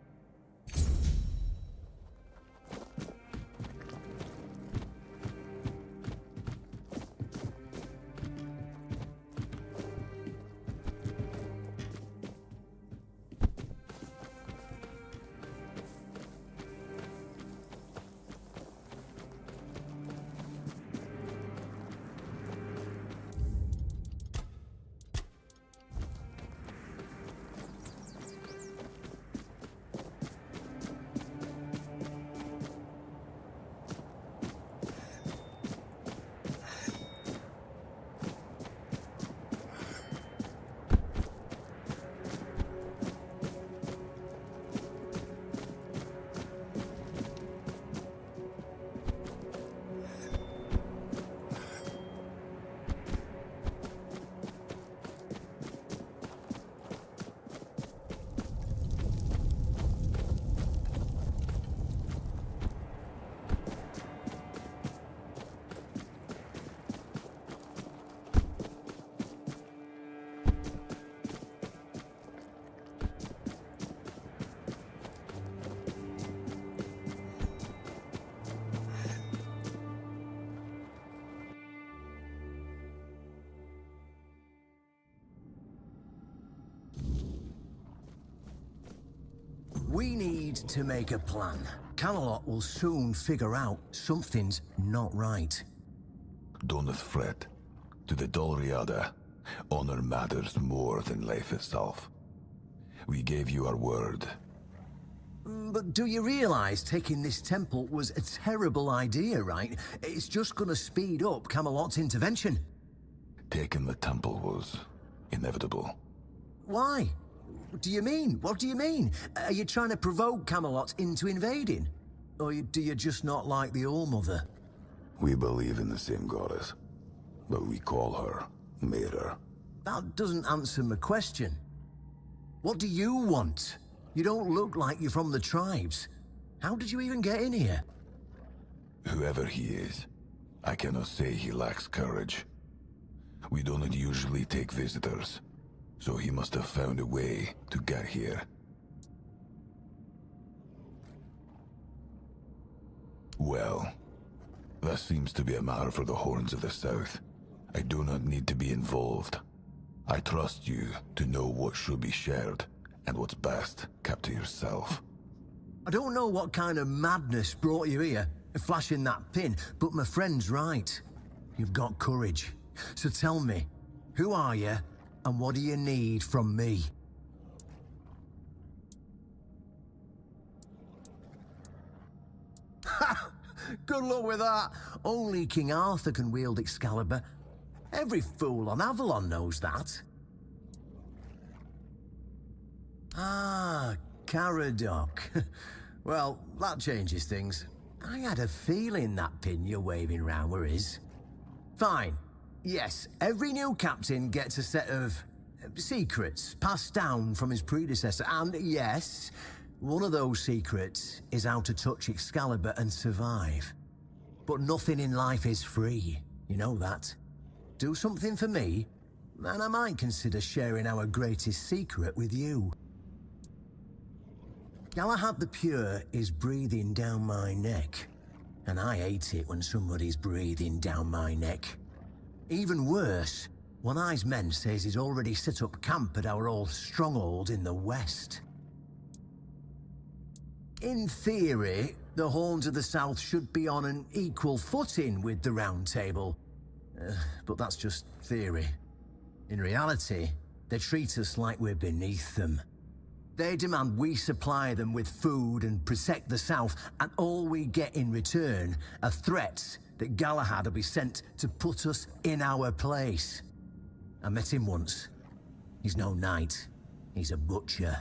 We need to make a plan. Camelot will soon figure out something's not right. Don't fret. To the Dolriada, honor matters more than life itself. We gave you our word. But do you realize taking this temple was a terrible idea, right? It's just gonna speed up Camelot's intervention. Taking the temple was inevitable. Why? What do you mean? What do you mean? Are you trying to provoke Camelot into invading? Or do you just not like the All-Mother? We believe in the same goddess, but we call her Mirror. That doesn't answer my question. What do you want? You don't look like you're from the tribes. How did you even get in here? Whoever he is, I cannot say he lacks courage. We don't usually take visitors, so he must have found a way to get here. Well, that seems to be a matter for the Horns of the South. I do not need to be involved. I trust you to know what should be shared, and what's best kept to yourself. I don't know what kind of madness brought you here, flashing that pin, but my friend's right. You've got courage. So tell me, who are you, and what do you need from me? Good luck with that. Only King Arthur can wield Excalibur. Every fool on Avalon knows that. Ah, Caradoc. Well, that changes things. I had a feeling that pin you're waving round were his. Fine. Yes, every new captain gets a set of secrets passed down from his predecessor. And yes, one of those secrets is how to touch Excalibur and survive. But nothing in life is free. You know that. Do something for me, and I might consider sharing our greatest secret with you. Galahad the Pure is breathing down my neck, and I hate it when somebody's breathing down my neck. Even worse, One Eye's men says he's already set up camp at our old stronghold in the west. In theory, the Horns of the South should be on an equal footing with the Round Table, but that's just theory. In reality, they treat us like we're beneath them. They demand we supply them with food and protect the South, and all we get in return are threats that Galahad will be sent to put us in our place. I met him once. He's no knight. He's a butcher.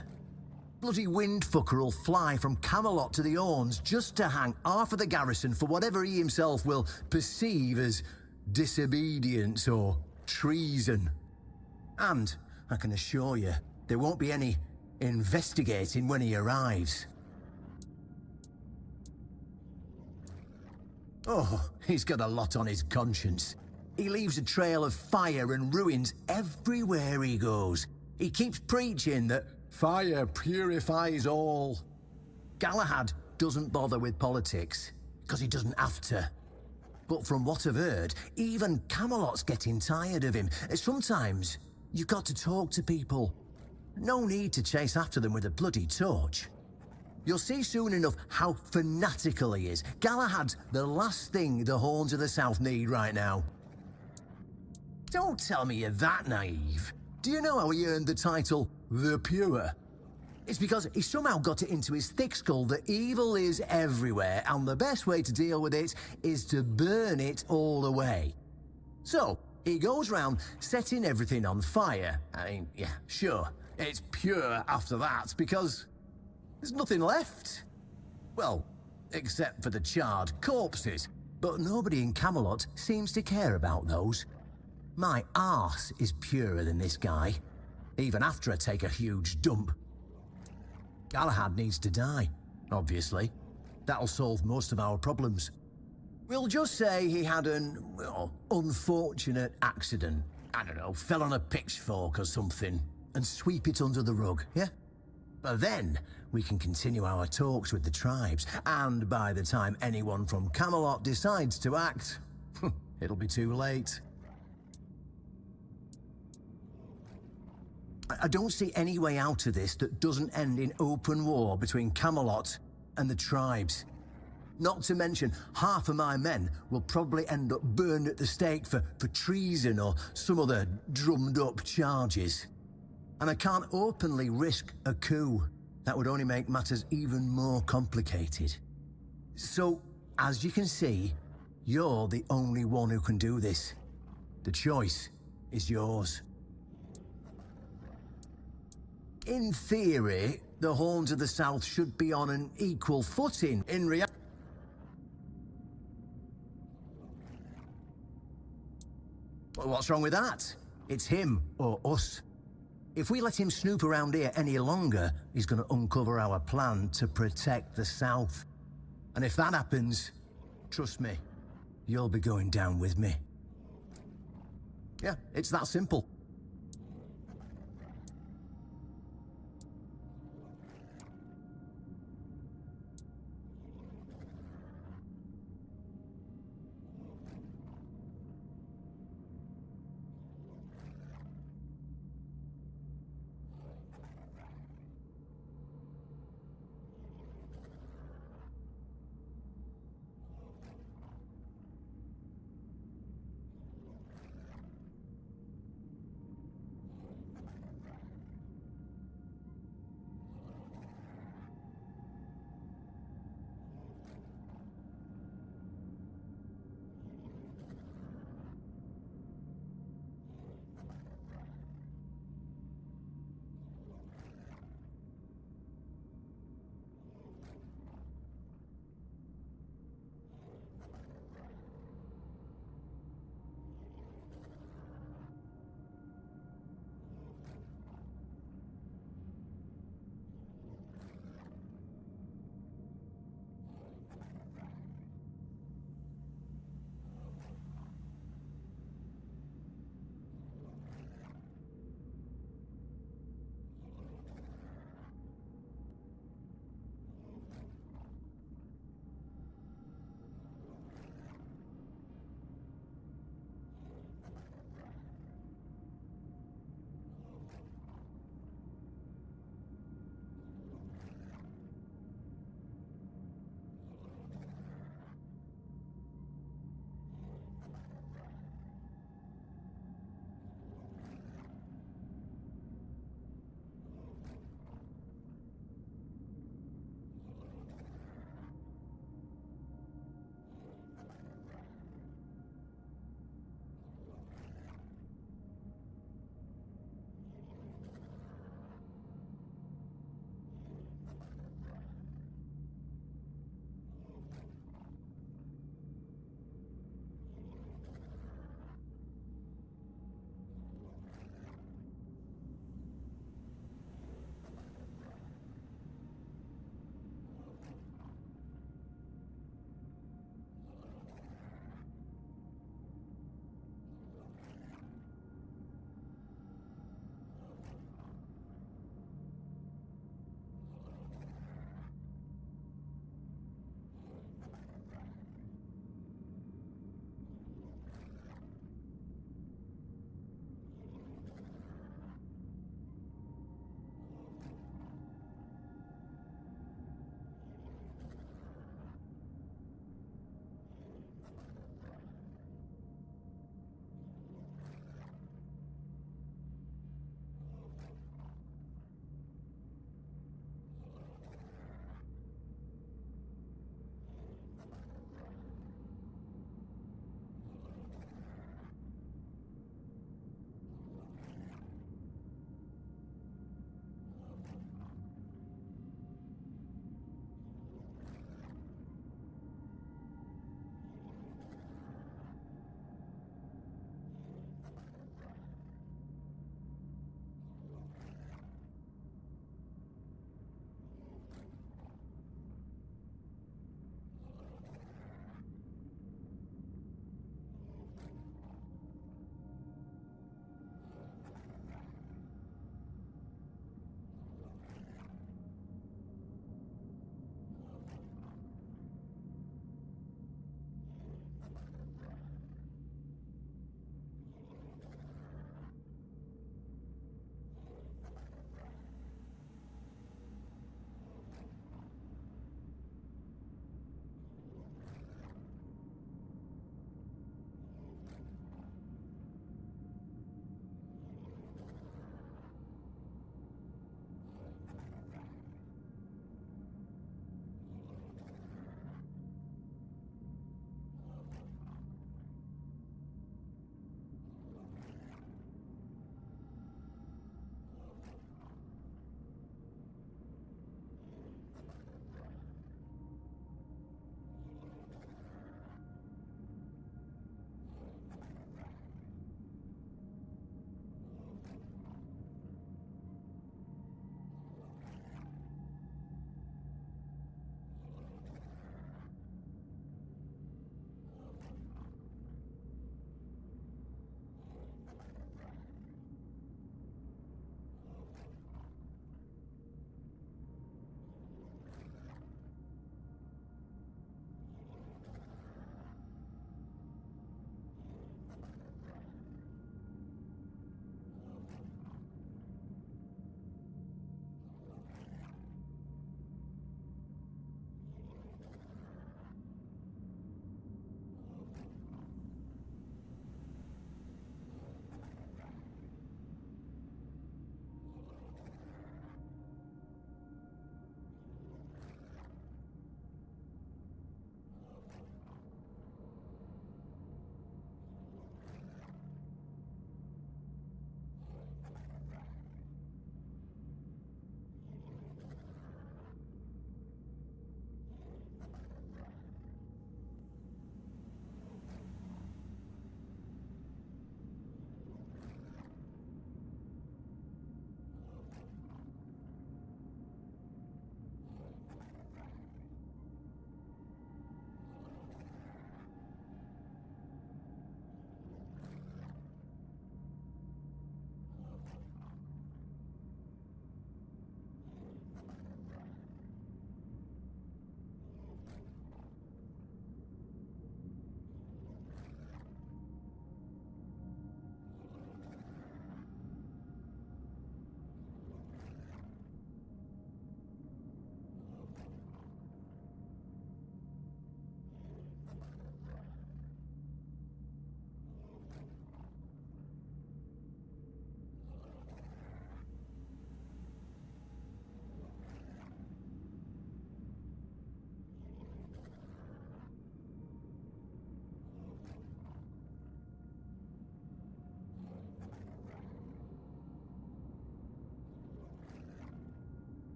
Bloody windfucker will fly from Camelot to the Horns just to hang half of the garrison for whatever he himself will perceive as disobedience or treason. And, I can assure you, there won't be any investigating when he arrives. Oh, he's got a lot on his conscience. He leaves a trail of fire and ruins everywhere he goes. He keeps preaching that fire purifies all. Galahad doesn't bother with politics, because he doesn't have to. But from what I've heard, even Camelot's getting tired of him. Sometimes, you've got to talk to people. No need to chase after them with a bloody torch. You'll see soon enough how fanatical he is. Galahad's the last thing the Horns of the South need right now. Don't tell me you're that naive. Do you know how he earned the title, The Pure? It's because he somehow got it into his thick skull that evil is everywhere, and the best way to deal with it is to burn it all away. So, he goes round setting everything on fire. I mean, yeah, sure, it's pure after that, because there's nothing left. Well, except for the charred corpses. But nobody in Camelot seems to care about those. My arse is purer than this guy, even after I take a huge dump. Galahad needs to die, obviously. That'll solve most of our problems. We'll just say he had an, well, unfortunate accident. I don't know, fell on a pitchfork or something, and sweep it under the rug, yeah? But then, we can continue our talks with the tribes, and by the time anyone from Camelot decides to act, it'll be too late. I don't see any way out of this that doesn't end in open war between Camelot and the tribes. Not to mention, half of my men will probably end up burned at the stake for treason or some other drummed-up charges. And I can't openly risk a coup. That would only make matters even more complicated. So, as you can see, you're the only one who can do this. The choice is yours. In theory, the Horns of the South should be on an equal footing. In reality, well, what's wrong with that? It's him or us. If we let him snoop around here any longer, he's going to uncover our plan to protect the South. And if that happens, trust me, you'll be going down with me. Yeah, it's that simple.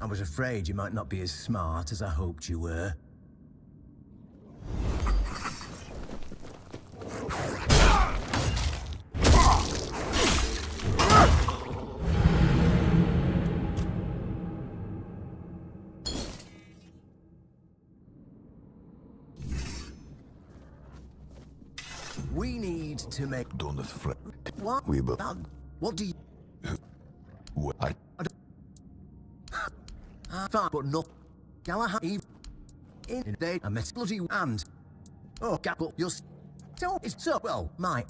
I was afraid you might not be as smart as I hoped you were. We need to make... Don't fret. What? We will... What do you... I... Fine, but not... Galahad... In they... I met bloody... And... Oh, but you're... So... It's so... Well, my...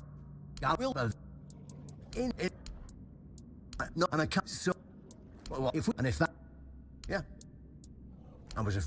I will have... In it... No, and I can't... So... Well, if we... And if that... Yeah. I was a...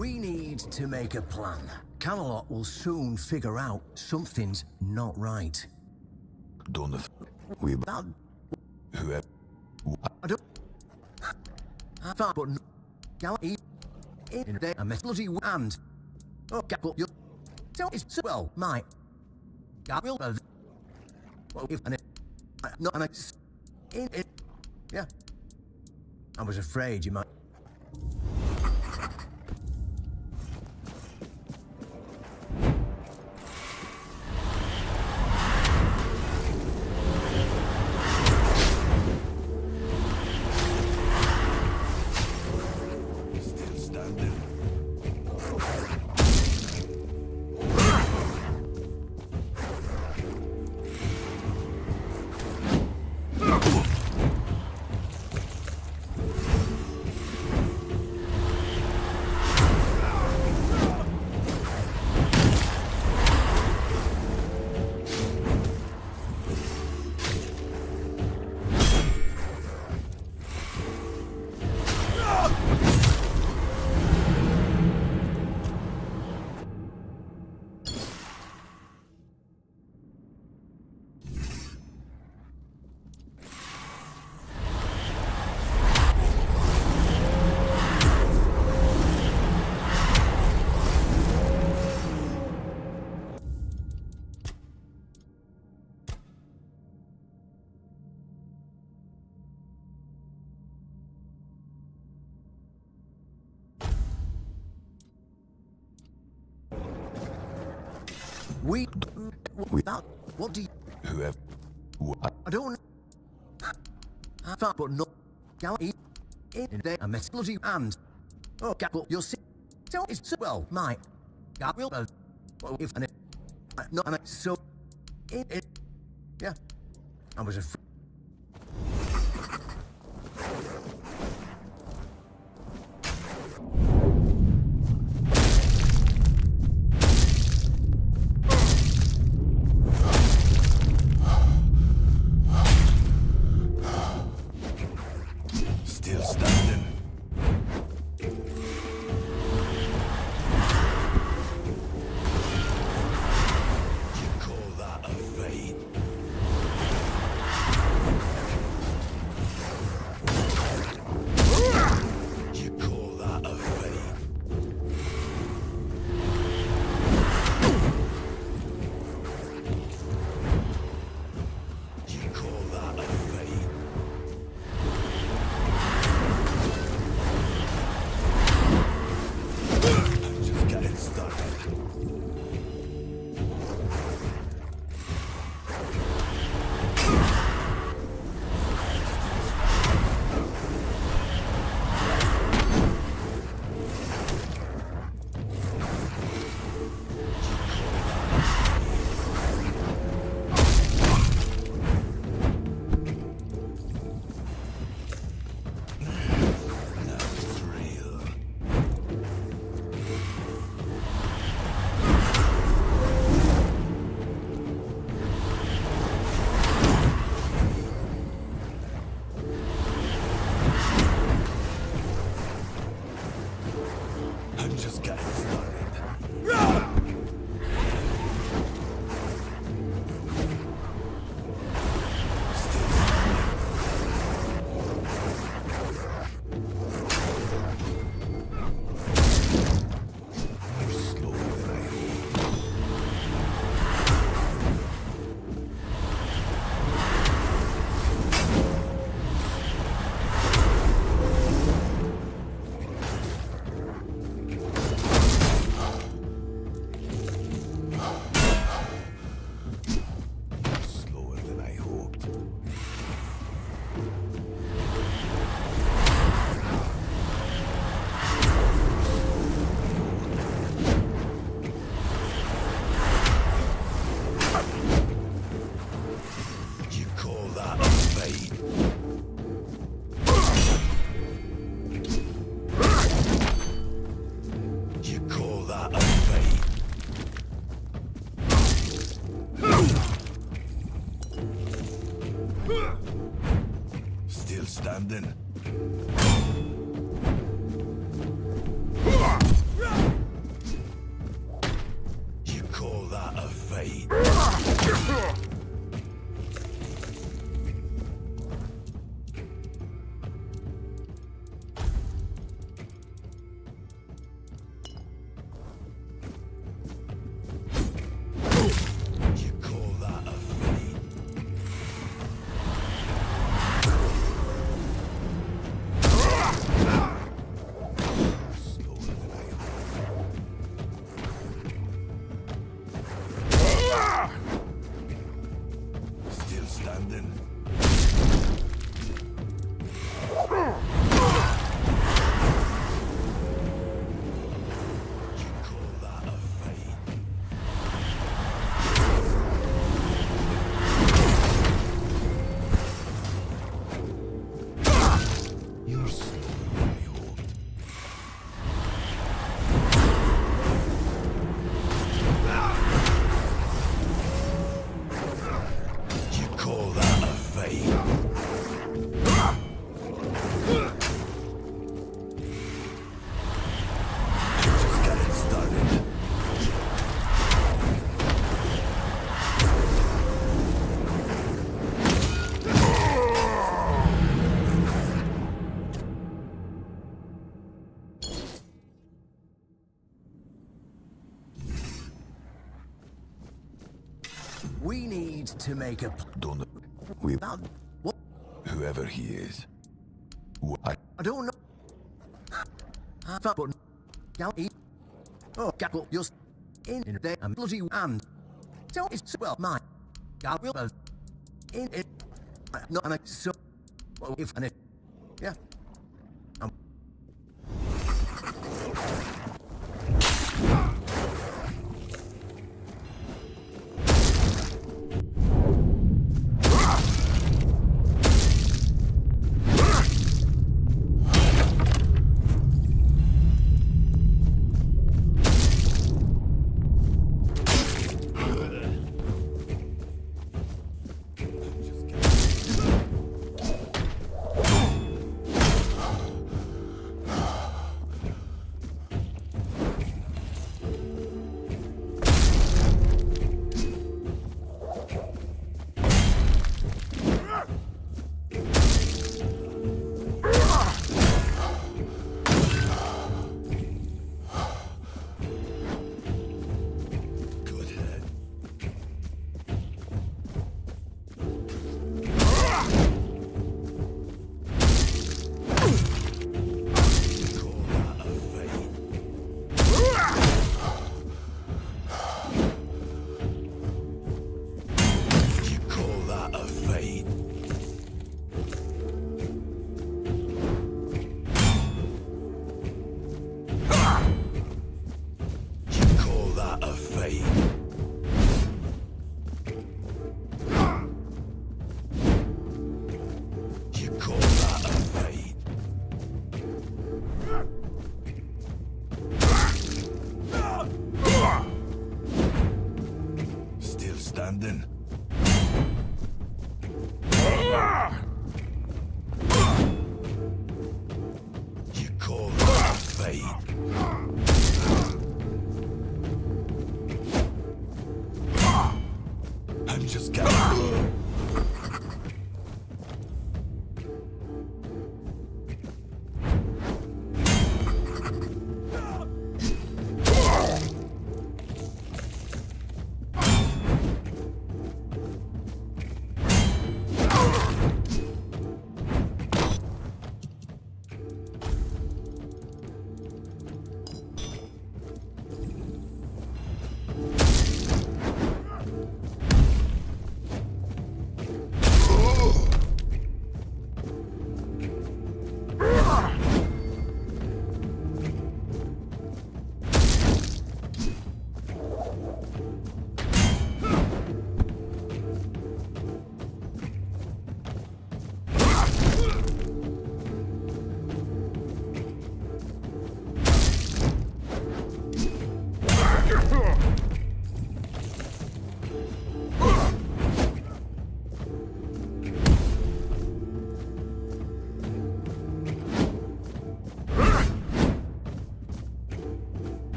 We need to make a plan. Camelot will soon figure out something's not right. Don't we whoever I don't but no in a bloody and oh get up your it's well my I will well if and not and in yeah I was afraid you might we that what do you whoever I don't but no in there a mess bloody and oh get up you'll see so it's well my I will if and not and so it yeah I was afraid standing. building. We need to make a... Don't... We... What? Whoever he is. I don't know. But... Oh, Gapple, you're in there and bloody and... So it's... Well, my... I will... In it... Not an... So... Well, if... And if... Yeah.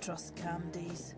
trust calm days.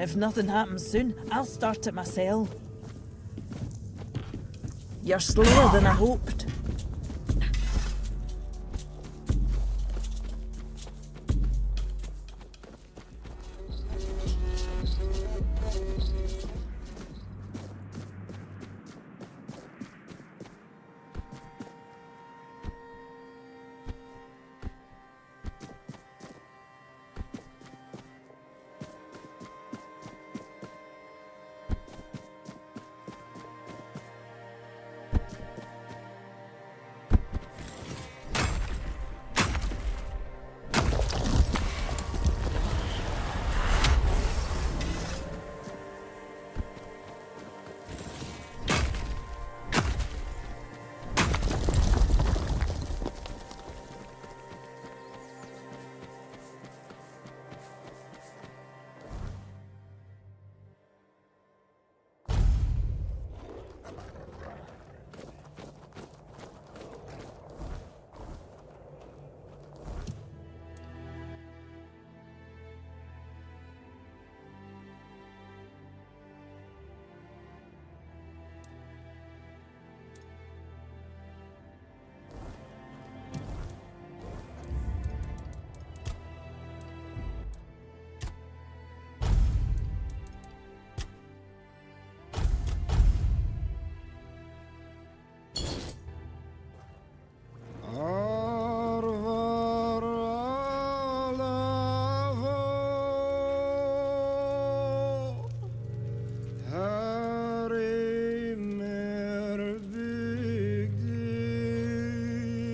If nothing happens soon, I'll start it myself. You're slower than I hoped.